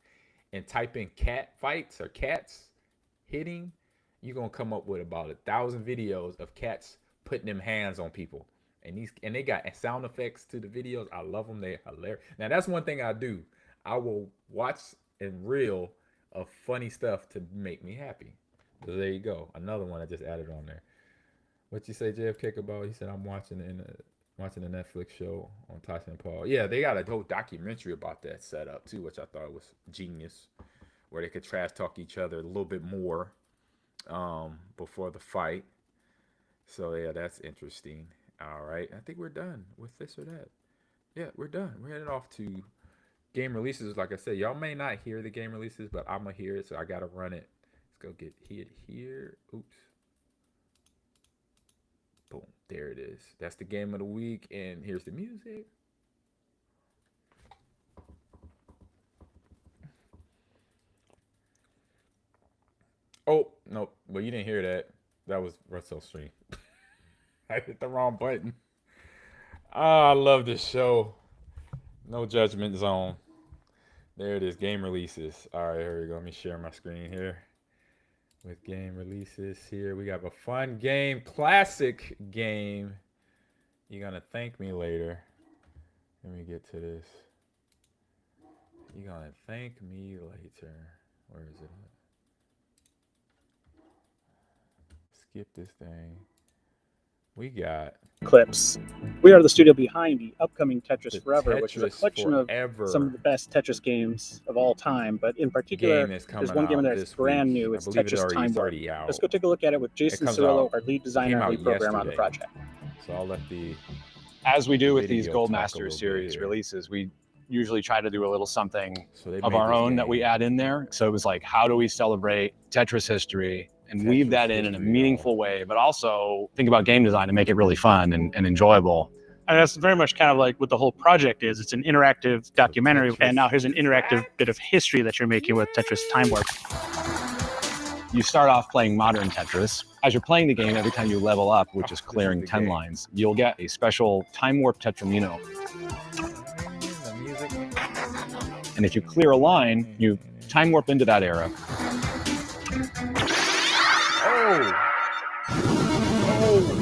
and type in cat fights or cats hitting. You're gonna come up with about 1,000 videos of cats putting them hands on people. And they got sound effects to the videos. I love them. They're hilarious. Now that's one thing I do. I will watch and reel of funny stuff to make me happy. So there you go. Another one I just added on there. What you say, JFK about? He said I'm watching the Netflix show on Tyson Paul. Yeah, they got a whole documentary about that setup too, which I thought was genius, where they could trash talk each other a little bit more before the fight. So yeah, that's interesting. All right, I think we're done with this or that. Yeah, we're done. We're heading off to game releases. Like I said, y'all may not hear the game releases, but I'm gonna hear it, so I gotta run it. Let's go get hit here. Oops. Boom. There it is. That's the game of the week, and here's the music. Oh no, but you didn't hear that. That was Russell Stream. I hit the wrong button. Ah, I love this show. No judgment zone. There it is. Game releases. All right, here we go. Let me share my screen here with game releases. Here we got a fun game, classic game. You're gonna thank me later. Let me get to this. You're gonna thank me later. Where is it? Skip this thing. We got Clips. We are the studio behind the upcoming Tetris the Forever, which is a Tetris collection of some of Forever the best Tetris games of all time. But in particular, game that's there's coming one game in out there that's this brand week. new. I It's believe Tetris Time it's Warp. already Let's out. go take a look at it with It Jason comes Cirillo, out. our lead It designer came and out lead programmer on the yesterday. project. So I'll let the As we do with these video talk a Goldmaster little bit series here. releases, we usually try to do a little something So they of made our this own that we game. add in there. So it was like, how do we celebrate Tetris history and weave Tetris that in a history, y'all. meaningful way, but also think about game design and make it really fun and enjoyable. And that's very much kind of like what the whole project is. It's an interactive documentary, Tetris and now here's an interactive Fact. bit of history that you're making with Tetris Time Warp. You start off playing modern Tetris. As you're playing the game, every time you level up, which Oh, is this is clearing the 10 game. lines, you'll get a special Time Warp Tetramino. The music. And if you clear a line, you time warp into that era. Oh. Oh.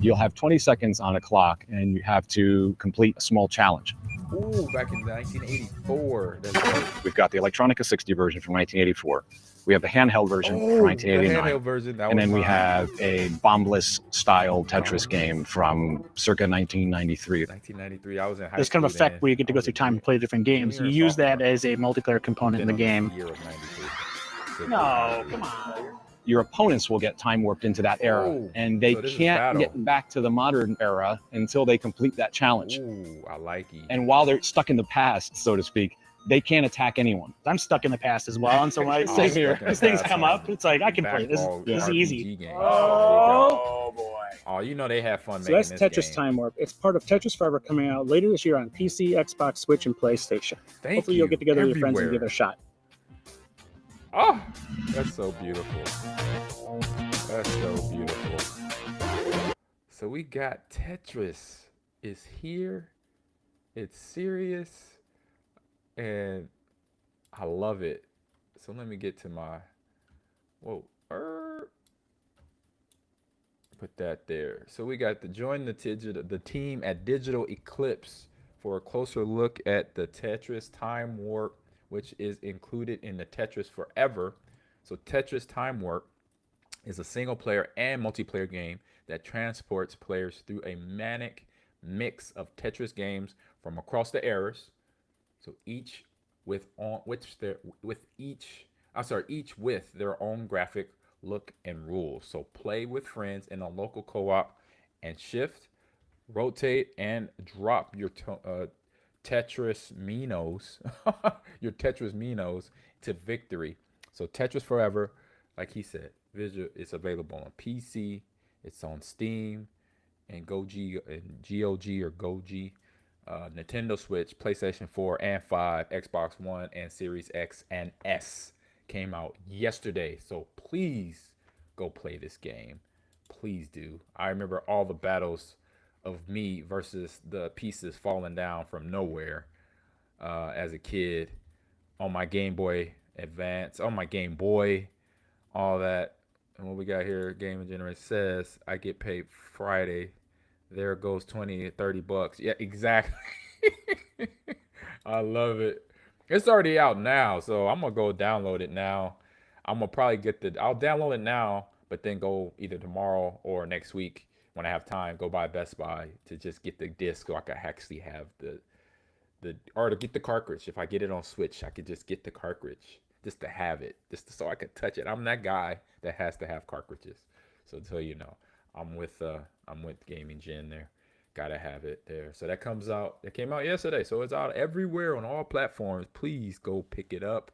You'll have 20 seconds on a clock, and you have to complete a small challenge. Ooh, back in 1984. That's dope. We've got the Electronica 60 version from 1984. We have the handheld version Oh, from the 1989. handheld version. That And was then we mine. have a bombless style Tetris game from circa 1993. 1993. I was in high This school. kind of effect then. where you get to I go was through a time and kid. play different games. When You we were use that sophomore. as a multiplayer component in the Been on game. the year of 93. No, come on. Your opponents will get time warped into that era, Oh, and they so this is can't battle. get back to the modern era until they complete that challenge. Ooh, I like it. And while they're stuck in the past, so to speak, they can't attack anyone. I'm stuck in the past as well, and so when I I'm say stuck in the these things past come on up, it's like I can play this. Backball This is RPG easy. game. Oh, boy. Oh, you know they have fun So making that's this Tetris game. Time Warp. It's part of Tetris Forever coming out later this year on PC, Xbox, Switch, and PlayStation. Thank Hopefully you. you'll get together with your friends and Everywhere. give it a shot. Oh, that's so beautiful. That's so beautiful. So we got Tetris is here. It's serious. And I love it. So let me get to my whoa. Put that there. So we got to join the team at Digital Eclipse for a closer look at the Tetris Time Warp, which is included in the Tetris Forever. So Tetris Time Warp is a single player and multiplayer game that transports players through a manic mix of Tetris games from across the eras. So each each with their own graphic look and rules. So play with friends in a local co-op and shift, rotate, and drop your Tetris Minos, your Tetris Minos to victory. So Tetris Forever, like he said, visual. It's available on PC. It's on Steam and GOG or GOG. Nintendo Switch, PlayStation 4 and 5, Xbox One, and Series X and S came out yesterday. So please go play this game. Please do. I remember all the battles of me versus the pieces falling down from nowhere as a kid on my Game Boy Advance, on my Game Boy, all that. And what we got here, Game Generation says, I get paid Friday. There goes 20, 30 bucks. Yeah, exactly. I love it. It's already out now, so I'm gonna go download it now. I'm gonna probably I'll download it now, but then go either tomorrow or next week when I have time, go by Best Buy to just get the disc so I can actually have or to get the cartridge. If I get it on Switch, I could just get the cartridge just to have it, so I could touch it. I'm that guy that has to have cartridges. So you know, I'm with Gaming Gen there. Gotta have it there. So that comes out. It came out yesterday, so it's out everywhere on all platforms. Please go pick it up.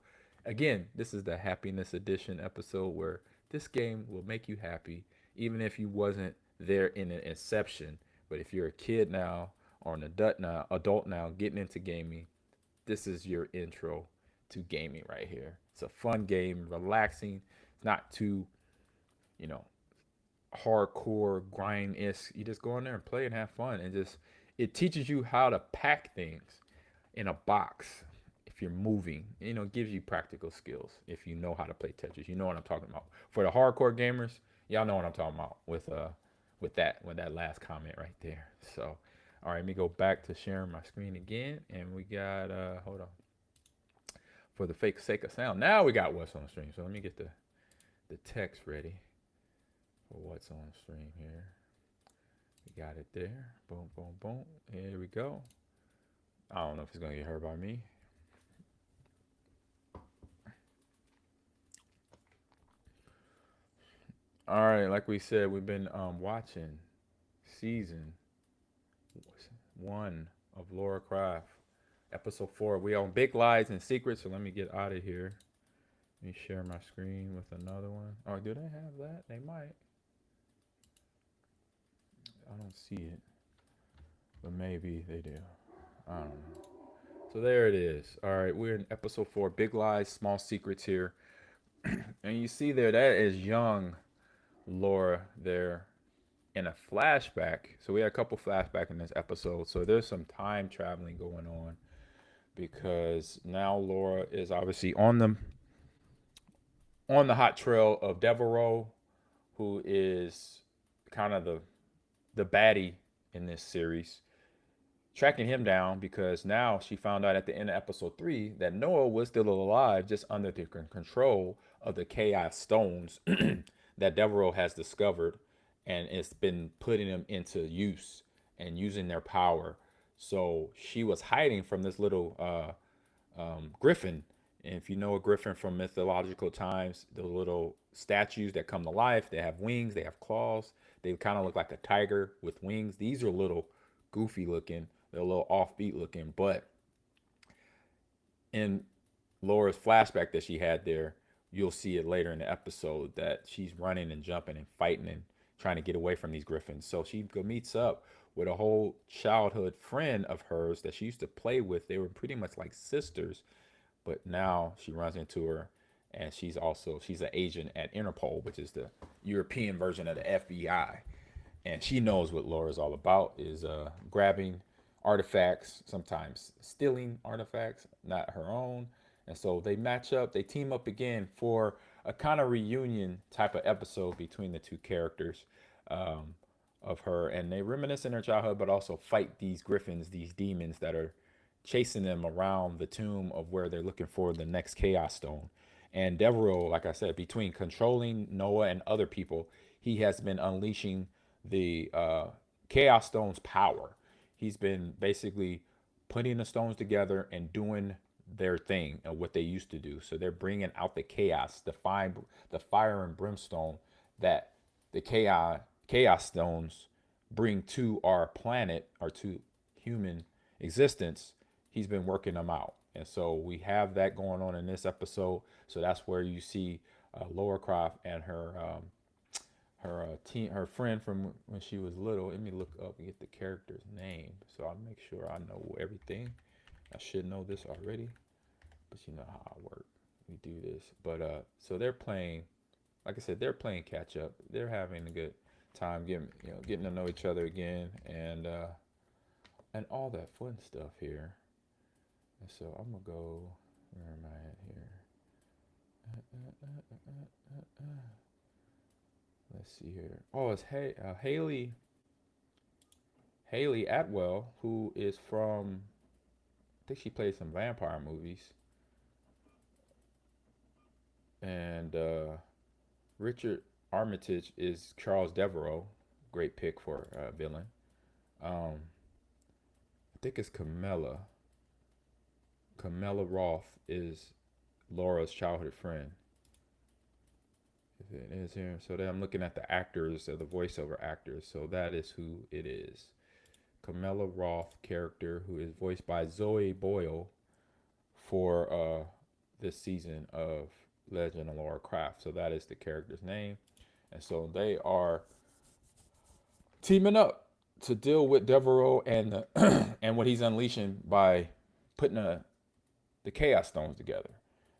Again, this is the Happiness Edition episode where this game will make you happy, even if you wasn't there in the inception. But if you're a kid now or an adult now getting into gaming, this is your intro to gaming right here. It's a fun game, relaxing. It's not too, you know, hardcore grind is. You just go in there and play and have fun, and just it teaches you how to pack things in a box. If you're moving, it gives you practical skills. If you know how to play Tetris, you know what I'm talking about. For the hardcore gamers, y'all know what I'm talking about with that last comment right there. So, all right, let me go back to sharing my screen again, and we got hold on. For the sake of sound, now we got what's on the stream. So let me get the text ready for what's on the stream here. We got it there. Boom, boom, boom. Here we go. I don't know if it's gonna get heard by me. All right, like we said, we've been watching season 1 of Lara Croft, episode 4. We on Big Lies and Secrets. So let me get out of here. Let me share my screen with another one. Oh, do they have that? They might. I don't see it, but maybe they do. I don't know. So there it is. All right, we're in episode 4, Big Lies, Small Secrets here. And you see there, that is young Lara there in a flashback. So we had a couple flashbacks in this episode. So there's some time traveling going on because now Lara is obviously on the hot trail of Devereaux, who is kind of the baddie in this series, tracking him down because now she found out at the end of episode 3 that Noah was still alive, just under the control of the Chaos Stones that Devereaux has discovered, and it's been putting them into use and using their power. So she was hiding from this little griffin. And if you know a griffin from mythological times, the little statues that come to life, they have wings, they have claws, they kind of look like a tiger with wings. These are a little goofy looking, they're a little offbeat looking, but in Laura's flashback that she had there, you'll see it later in the episode that she's running and jumping and fighting and trying to get away from these griffins. So she meets up with a whole childhood friend of hers that she used to play with. They were pretty much like sisters, but now she runs into her, and she's an agent at Interpol, which is the European version of the FBI. And she knows what Laura's all about, is grabbing artifacts, sometimes stealing artifacts, not her own. And so they match up, they team up again for a kind of reunion type of episode between the two characters of her. And they reminisce in their childhood, but also fight these griffins, these demons that are chasing them around the tomb of where they're looking for the next Chaos Stone. And Devereaux, like I said, between controlling Noah and other people, he has been unleashing the Chaos Stone's power. He's been basically putting the stones together and doing their thing and what they used to do. So they're bringing out the chaos, the fire and brimstone that the chaos stones bring to our planet or to human existence. He's been working them out, and so we have that going on in this episode. So that's where you see Laura Croft and her friend from when she was little. Let me look up and get the character's name so I make sure I know everything. I should know this already, but you know how I work. We do this, but so they're playing. Like I said, they're playing catch up. They're having a good time, getting to know each other again, and all that fun stuff here. And so I'm gonna go. Where am I at here? Let's see here. Oh, it's Haley Atwell, who is from. I think she played some vampire movies, and Richard Armitage is Charles Devereaux. Great pick for villain. I think it's Camilla. Camilla Roth is Laura's childhood friend. If it is here, so then I'm looking at the actors, the voiceover actors. So that is who it is. Camilla Roth character, who is voiced by Zoe Boyle for this season of Legend of Laura Croft. So that is the character's name. And so they are teaming up to deal with Devereaux and and what he's unleashing by putting the Chaos Stones together.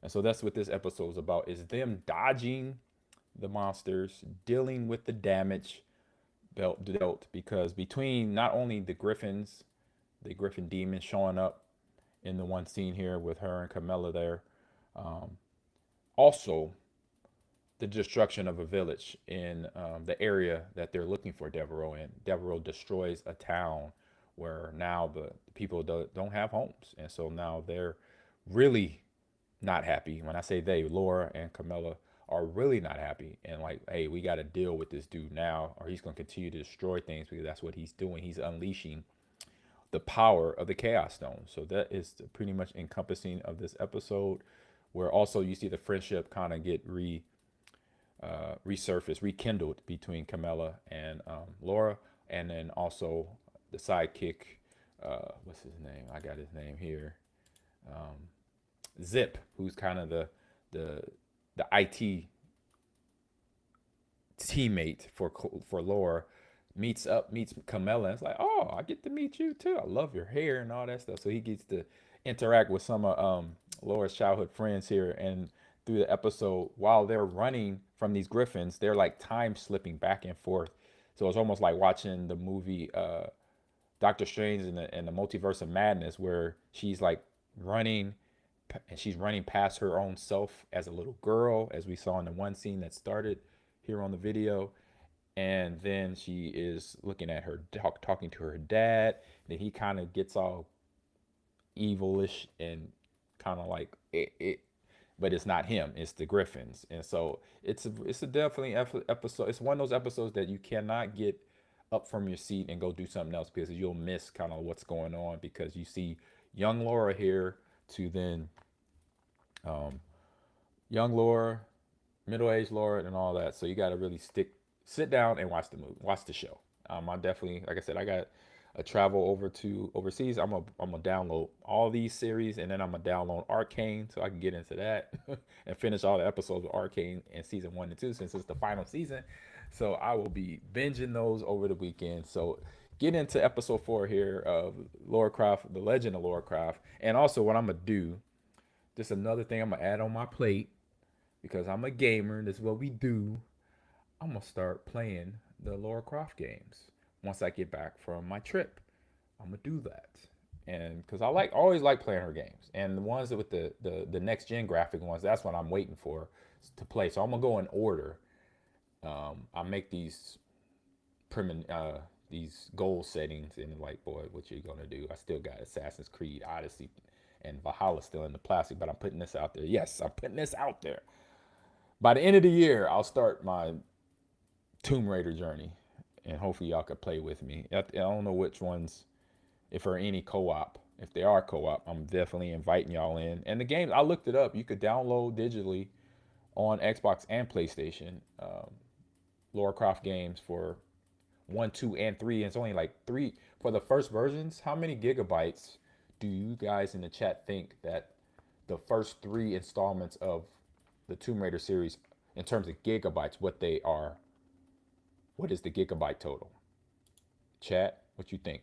And so that's what this episode is about, is them dodging the monsters, dealing with the damage dealt, because between not only the Griffin demons showing up in the one scene here with her and Camilla there, also the destruction of a village in the area that they're looking for Devereaux in. Devereaux destroys a town where now the people don't have homes, and so now they're really not happy. When I say they, Laura and Camilla are really not happy, and like, hey, we got to deal with this dude now, or he's going to continue to destroy things, because that's what he's doing. He's unleashing the power of the Chaos Stone. So that is pretty much encompassing of this episode, where also you see the friendship kind of get resurfaced, rekindled between Camilla and Laura, and then also the sidekick, what's his name? I got his name here. Zip, who's kind of the IT teammate for Laura, meets Camilla, and it's like, oh, I get to meet you too. I love your hair and all that stuff. So he gets to interact with some of Laura's childhood friends here, and through the episode, while they're running from these griffins, they're like time slipping back and forth. So it's almost like watching the movie Doctor Strange in the Multiverse of Madness, where she's like running, and she's running past her own self as a little girl, as we saw in the one scene that started here on the video. And then she is looking at her, talking to her dad. Then he kind of gets all evilish and kind of like it, but it's not him, it's the griffins. And so it's a definitely episode. It's one of those episodes that you cannot get up from your seat and go do something else, because you'll miss kind of what's going on, because you see young Laura here to then young Laura, middle-aged Laura, and all that. So you got to really sit down and watch the show. I definitely, like I said, I got a travel over to overseas. I'm gonna download all these series, and then I'm gonna download Arcane so I can get into that and finish all the episodes of Arcane in season 1 and 2, since it's the final season. So I will be binging those over the weekend. So get into episode 4 here of Laura Croft, The Legend of Laura Croft. And also what I'm gonna do, just another thing I'm gonna add on my plate, because I'm a gamer, this is what we do. I'm gonna start playing the Laura Croft games once I get back from my trip. I'm gonna do that, and because I always like playing her games, and the ones with the next gen graphic ones, that's what I'm waiting for to play. So I'm gonna go in order. I make these goal settings, and like, boy, what you gonna do? I still got Assassin's Creed Odyssey and Valhalla still in the plastic, but I'm putting this out there. Yes, I'm putting this out there. By the end of the year, I'll start my Tomb Raider journey, and hopefully y'all could play with me. I don't know which ones, if there are any co-op If they are co-op, I'm definitely inviting y'all in. And the games, I looked it up. You could download digitally on Xbox and PlayStation. Lara Croft games for 1, 2, and 3. And it's only like 3 for the first versions. How many gigabytes do you guys in the chat think that the first 3 installments of the Tomb Raider series, in terms of gigabytes, what they are? What is the gigabyte total? Chat, what you think?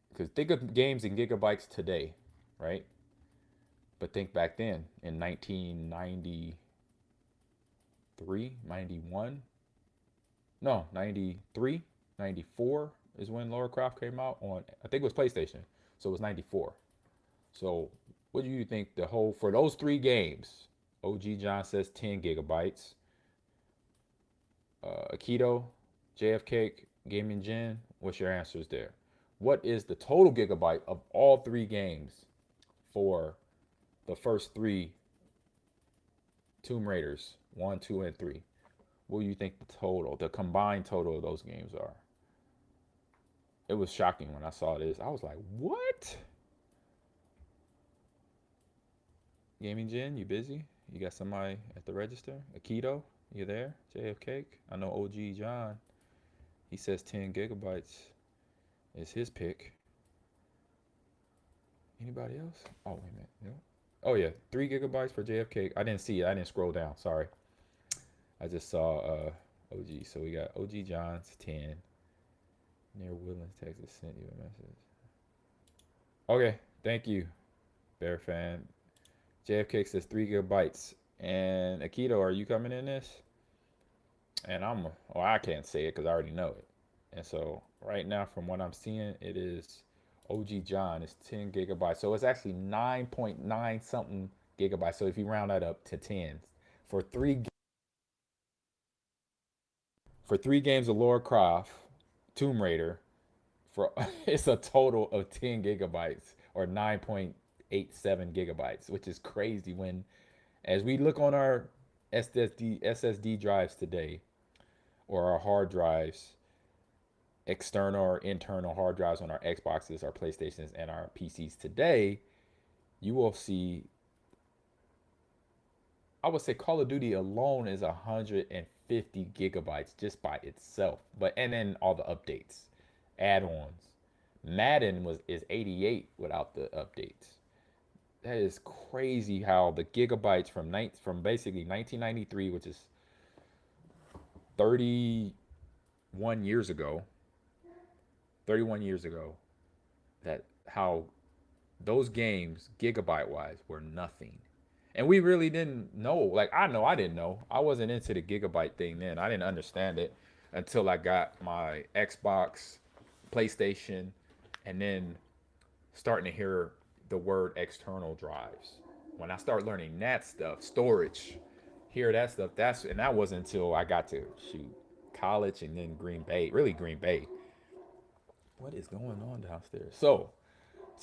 Because think of games in gigabytes today, right? But think back then in 1993, 91. No, 93, 94 is when Lara Croft came out on, I think it was PlayStation. So it was 94. So what do you think the whole, for those 3 games? OG John says 10 gigabytes. Akito, JFK, Gaming Gen, what's your answers there? What is the total gigabyte of all 3 games for the first 3 Tomb Raiders, 1, 2, and 3? What do you think the combined total of those games are? It was shocking when I saw this. I was like, what? Gaming Gen, you busy? You got somebody at the register? Akito, you there? JFK? I know OG John. He says 10 gigabytes is his pick. Anybody else? Oh, wait a minute. No. Oh, yeah. 3 gigabytes for JFK. I didn't see it. I didn't scroll down. Sorry. I just saw OG. So we got OG John's 10. Near Woodlands, Texas sent you a message. Okay. Thank you, Bear fan. JFK says 3 gigabytes. And Akito, are you coming in this? And I can't say it because I already know it. And so right now, from what I'm seeing, it is OG John is 10 gigabytes. So it's actually 9.9 something gigabytes. So if you round that up to 10 for 3 games of Lara Croft, Tomb Raider, for it's a total of 10 gigabytes or 9.87 gigabytes, which is crazy when as we look on our SSD drives today or our hard drives, external or internal hard drives on our Xboxes, our PlayStations, and our PCs today, you will see, I would say Call of Duty alone is 150 gigabytes just by itself. But and then all the updates, add-ons. Madden is 88 without the updates. That is crazy how the gigabytes from basically 1993, which is 31 years ago, 31 years ago, that how those games gigabyte wise were nothing. And we really didn't know. Like I know I didn't know. I wasn't into the gigabyte thing then. I didn't understand it until I got my Xbox, PlayStation, and then starting to hear the word external drives. When I start learning that stuff, storage, hear that stuff, that wasn't until I got to shoot college and then Green Bay, really Green Bay. What is going on downstairs? So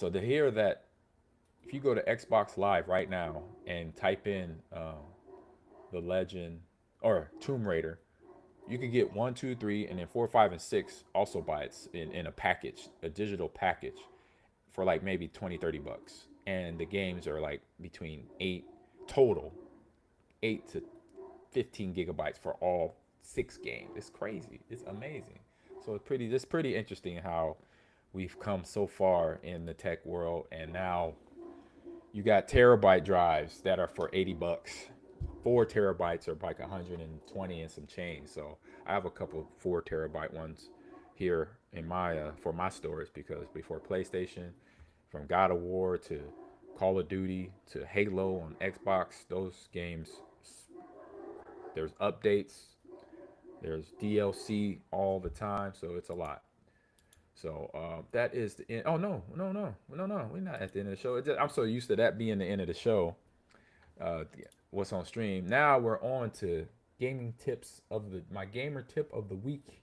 to hear that, if you go to Xbox Live right now and type in the Legend or Tomb Raider, you can get 1, 2, 3, and then 4, 5, and 6 also by its in a package, a digital package, for like maybe 20, 30 bucks. And the games are like between 8 to 15 gigabytes for all 6 games. It's crazy. It's amazing. So it's pretty interesting how we've come so far in the tech world, and now you got terabyte drives that are for 80 bucks. 4 terabytes are like 120 and some change. So I have a couple 4 terabyte ones here in my for my storage, because before PlayStation, from God of War to Call of Duty to Halo on Xbox, those games, there's updates, there's DLC all the time, so it's a lot. So that is the end. Oh no, we're not at the end of the show. I'm so used to that being the end of the show. Uh, what's on stream? Now we're on to gaming tips of my gamer tip of the week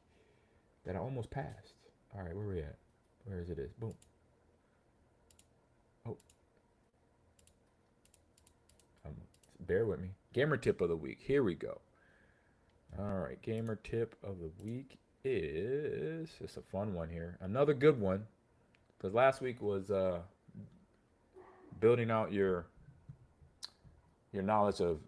that I almost passed. All right, where we at? Where is it? Boom. Oh, um, bear with me. Gamer tip of the week. Here we go. All right, gamer tip of the week is, it's a fun one here. Another good one. because last week was building out your knowledge of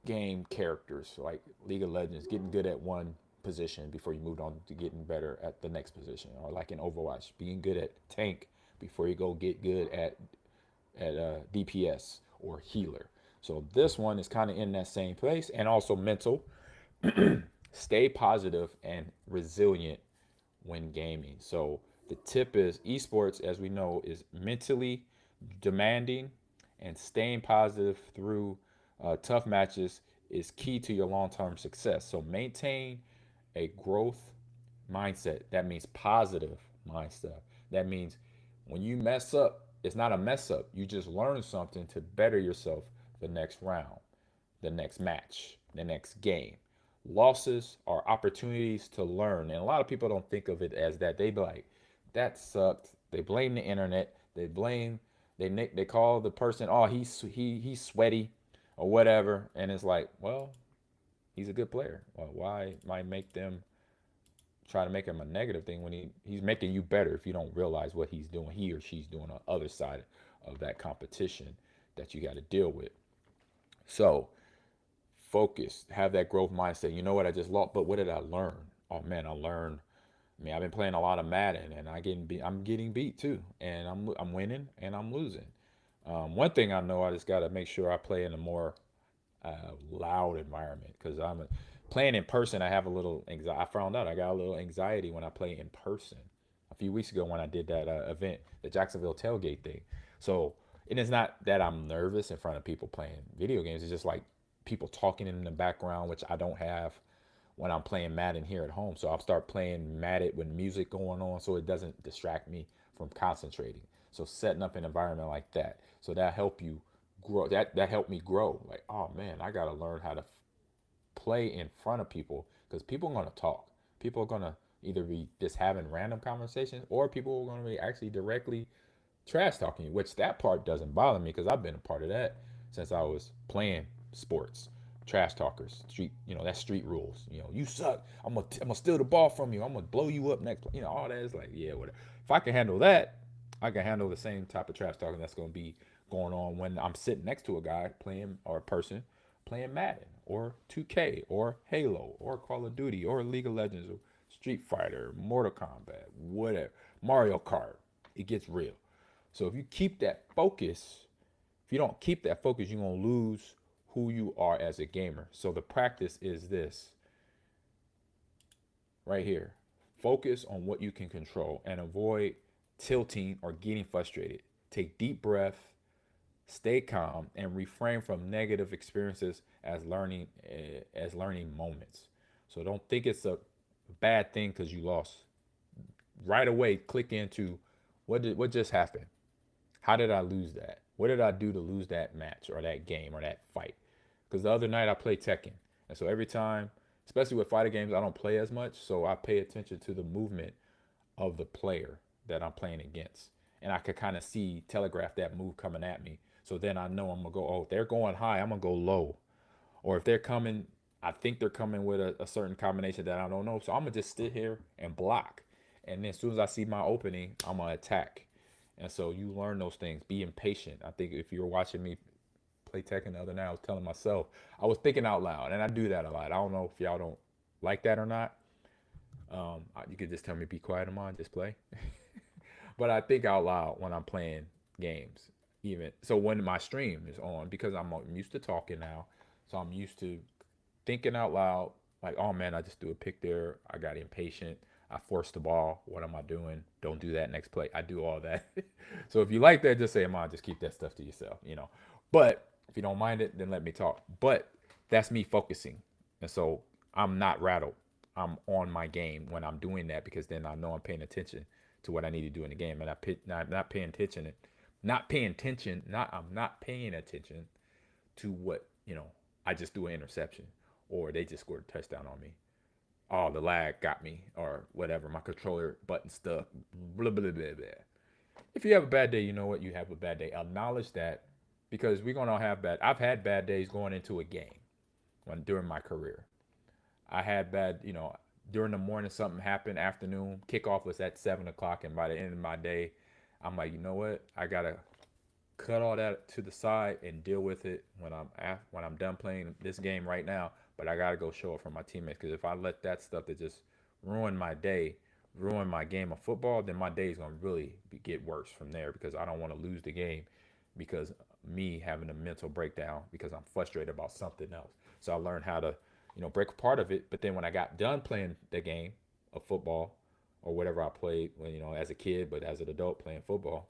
game characters, like League of Legends, getting good at one position before you moved on to getting better at the next position, or like in Overwatch, being good at tank before you go get good at DPS or healer. So this one is kind of in that same place, and also mental. Stay positive and resilient when gaming. So the tip is esports, as we know, is mentally demanding, and staying positive through tough matches is key to your long-term success. So maintain a growth mindset. That means positive mindset. That means when you mess up, it's not a mess up. You just learn something to better yourself the next round, the next match, the next game. Losses are opportunities to learn. And a lot of people don't think of it as that. They be like, that sucked. They blame the internet. They call the person, oh, he's sweaty or whatever. And it's like, well, he's a good player. Well, why might make them try to make him a negative thing when he's making you better if you don't realize what he's doing, he or she's doing on the other side of that competition that you got to deal with. So focus, have that growth mindset. You know what, I just lost, but what did I learn? Oh man, I learned. I mean, I've been playing a lot of Madden, and I'm getting beat too, and I'm winning and I'm losing. One thing I know, I just got to make sure I play in a more loud environment, because playing in person. I have a little anxiety. I found out I got a little anxiety when I play in person. A few weeks ago when I did that event, the Jacksonville tailgate thing. So it is not that I'm nervous in front of people playing video games. It's just like people talking in the background, which I don't have when I'm playing Madden here at home. So I'll start playing Madden with music going on so it doesn't distract me from concentrating. So setting up an environment like that. So that help you grow. That helped me grow. Like, oh man, I gotta learn how to play in front of people, because people are gonna talk. People are gonna either be just having random conversations, or people are gonna be actually directly trash talking you, which that part doesn't bother me because I've been a part of that since I was playing sports. Trash talkers, street, that's street rules. You suck. I'm gonna steal the ball from you. I'm gonna blow you up next. All that is like, yeah, whatever. If I can handle that, I can handle the same type of trash talking that's gonna be going on when I'm sitting next to a guy playing, or a person playing Madden or 2K or Halo or Call of Duty or League of Legends or Street Fighter, Mortal Kombat, whatever, Mario Kart. It gets real. So if you keep that focus, if you don't keep that focus, you're going to lose who you are as a gamer. So the practice is this right here. Focus on what you can control and avoid tilting or getting frustrated. Take deep breath, stay calm, and refrain from negative experiences as learning moments. So don't think it's a bad thing because you lost. Right away, click into what just happened. How did I lose that? What did I do to lose that match or that game or that fight? Because the other night I played Tekken, and so every time, especially with fighter games, I don't play as much, so I pay attention to the movement of the player that I'm playing against, and I could kind of telegraph that move coming at me. So then I know I'm gonna go. Oh, if they're going high, I'm gonna go low, or if they're coming, I think they're coming with a certain combination that I don't know. So I'm gonna just sit here and block, and then as soon as I see my opening, I'm gonna attack. And so you learn those things. Be impatient. I think if you were watching me play Tekken the other night, I was telling myself, I was thinking out loud, and I do that a lot. I don't know if y'all don't like that or not. You could just tell me be quiet, Amon, just play. But I think out loud when I'm playing games. Even so, when my stream is on, because I'm used to talking now, so I'm used to thinking out loud. Like, oh man, I just threw a pick there. I got impatient. I forced the ball. What am I doing? Don't do that next play. I do all that. So if you like that, just say, "Am, just keep that stuff to yourself." But if you don't mind it, then let me talk. But that's me focusing, and so I'm not rattled. I'm on my game when I'm doing that, because then I know I'm paying attention to what I need to do in the game, and not paying attention, I'm not paying attention to what I just threw an interception, or they just scored a touchdown on me. Oh, the lag got me, or whatever. My controller button stuck. Blah blah blah blah. If you have a bad day, you know what? You have a bad day. Acknowledge that, because we're gonna have bad. I've had bad days going into a game during my career. I had bad, during the morning something happened, afternoon kickoff was at 7 o'clock, and by the end of my day, I'm like, you know what? I gotta cut all that to the side and deal with it when I'm done playing this game right now. But I gotta go show up for my teammates, because if I let that stuff that just ruin my day, ruin my game of football, then my day is gonna really get worse from there, because I don't want to lose the game because me having a mental breakdown because I'm frustrated about something else. So I learned how to, break apart of it. But then when I got done playing the game of football or whatever I played when, as a kid, but as an adult playing football,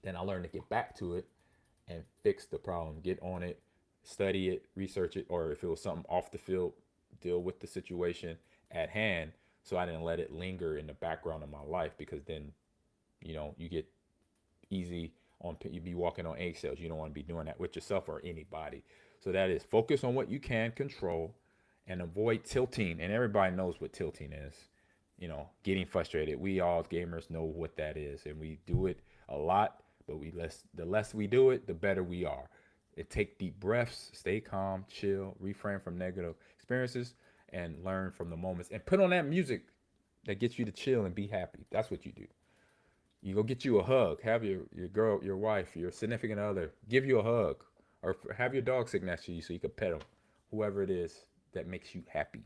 then I learned to get back to it and fix the problem, get on it, study it, research it, or if it was something off the field, deal with the situation at hand. So I didn't let it linger in the background of my life, because then, you get easy on, you be walking on eggshells. You don't want to be doing that with yourself or anybody. So that is focus on what you can control and avoid tilting. And everybody knows what tilting is. Getting frustrated. We all gamers know what that is, and we do it a lot. But the less we do it, the better we are. Take deep breaths, stay calm, chill, refrain from negative experiences, and learn from the moments. And put on that music that gets you to chill and be happy. That's what you do. You go get you a hug. Have your girl, your wife, your significant other give you a hug, or have your dog sit next to you so you can pet him. Whoever it is that makes you happy.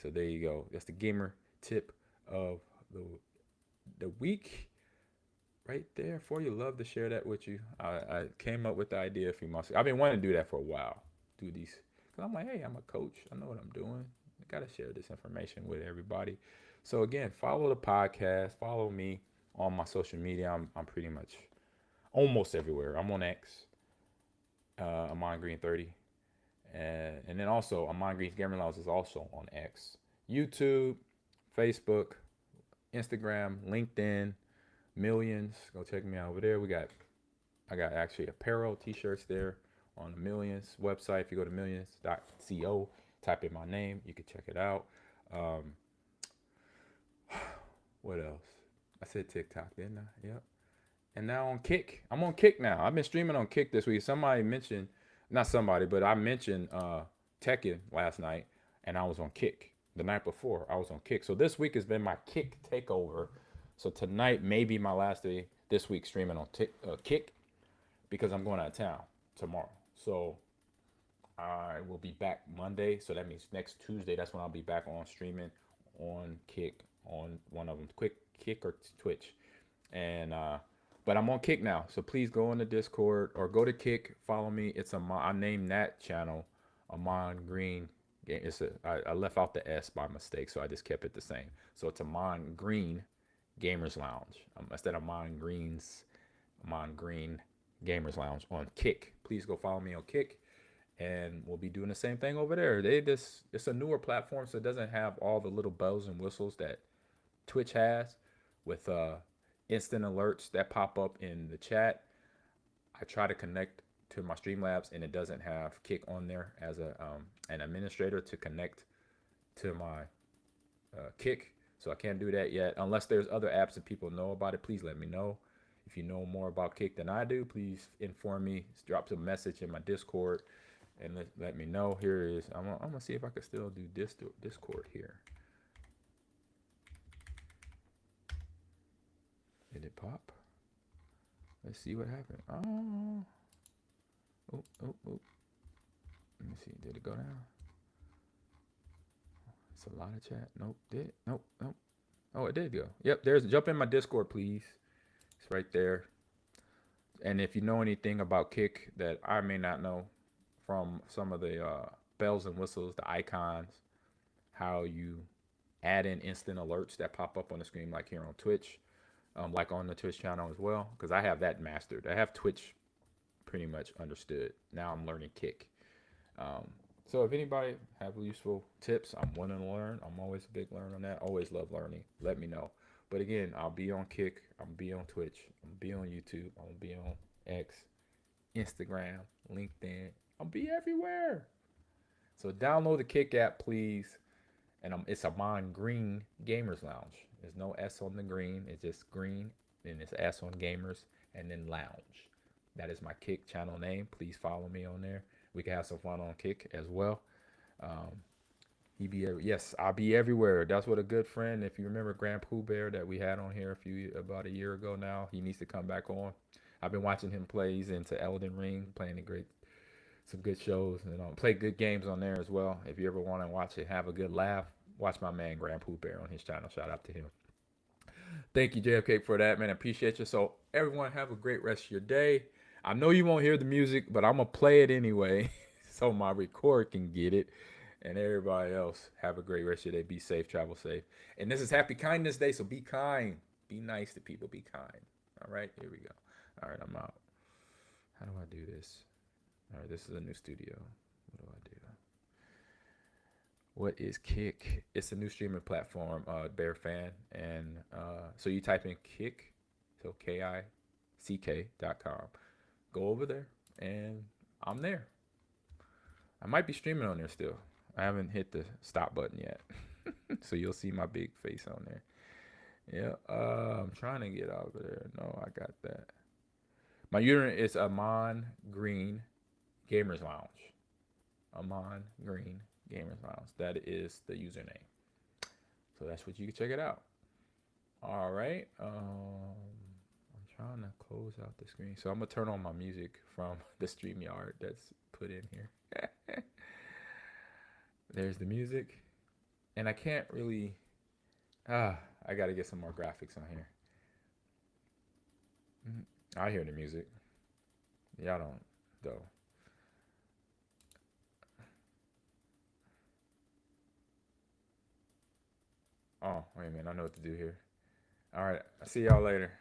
So there you go. That's the gamer tip of the week right there for you. Love to share that with you. I came up with the idea a few months ago. I've been wanting to do that for a while. Do these, because I'm like, hey, I'm a coach. I know what I'm doing. I got to share this information with everybody. So again, follow the podcast. Follow me on my social media. I'm pretty much almost everywhere. I'm on X. Amon Green 30. And then also Amon Green's Gaming Lounge is also on X, YouTube, Facebook, Instagram, LinkedIn, Millions. Go check me out over there. I got actually apparel, t-shirts there on the Millions website. If you go to millions.co, type in my name, you can check it out. What else? I said TikTok, didn't I? Yep. And now on Kick. I'm on Kick now. I've been streaming on Kick this week. Somebody mentioned, not somebody, but I mentioned Tekken last night, and I was on Kick. The night before, I was on Kick. So this week has been my Kick takeover. So tonight may be my last day this week streaming on Kick, because I'm going out of town tomorrow. So I will be back Monday. So that means next Tuesday, that's when I'll be back on streaming on Kick, on one of them, Kick or Twitch. And but I'm on Kick now, so please go on the Discord or go to Kick, follow me. I named that channel Amon Green. I left out the S by mistake, so I just kept it the same. So it's Amon Green Gamers Lounge. Instead of Amon Green Gamers Lounge on Kick. Please go follow me on Kick, and we'll be doing the same thing over there. It's a newer platform, so it doesn't have all the little bells and whistles that Twitch has, with instant alerts that pop up in the chat. I try to connect to my Streamlabs, and it doesn't have Kick on there as an administrator to connect to my Kick. So I can't do that yet. Unless there's other apps that people know about it, please let me know. If you know more about Kick than I do, please inform me. Drop some message in my Discord and let me know. Here it is. I'm gonna see if I can still do Discord here. Did it pop? Let's see what happened. Oh. Let me see. Did it go down? It's a lot of chat. Nope. Nope. Oh, it did go. Yep. Jump in my Discord, please. It's right there. And if you know anything about Kick that I may not know, from some of the bells and whistles, the icons, how you add in instant alerts that pop up on the screen, like here on Twitch, like on the Twitch channel as well, because I have that mastered. I have Twitch pretty much understood. Now I'm learning Kick. So if anybody have useful tips, I'm willing to learn. I'm always a big learner on that. Always love learning. Let me know. But again, I'll be on Kick. I'll be on Twitch. I'll be on YouTube. I'll be on X, Instagram, LinkedIn. I'll be everywhere. So download the Kick app, please. And it's Amon Green Gamers Lounge. There's no S on the green. It's just green. And it's S on Gamers and then Lounge. That is my Kick channel name. Please follow me on there. We can have some fun on Kick as well. Yes, I'll be everywhere. That's what a good friend. If you remember Grand Pooh Bear that we had on here about a year ago now, he needs to come back on. I've been watching him play. He's into Elden Ring, playing some good shows, and play good games on there as well. If you ever want to watch it, have a good laugh, watch my man Grand Pooh Bear on his channel. Shout out to him. Thank you, JFK, for that, man. I appreciate you. So everyone, have a great rest of your day. I know you won't hear the music, but I'm gonna play it anyway, so my record can get it. And everybody else, have a great rest of your day. Be safe, travel safe. And this is Happy Kindness Day, so be kind. Be nice to people. Be kind. All right, here we go. All right, I'm out. How do I do this? All right, this is a new studio. What do I do? What is Kick? It's a new streaming platform, Bear Fan. And so you type in Kick, so KICK.com. Go over there, and I'm there. I might be streaming on there still. I haven't hit the stop button yet. So you'll see my big face on there. Yeah, I'm trying to get out of there. No, I got that. My username is Amon Green Gamers Lounge. Amon Green Gamers Lounge. That is the username. So that's what you can check it out. All right. I'm trying to close out the screen. So I'm gonna turn on my music from the StreamYard that's put in here. There's the music. And I can't really I gotta get some more graphics on here. I hear the music. Y'all don't though. Oh, wait a minute. I know what to do here. All right. I'll see y'all later.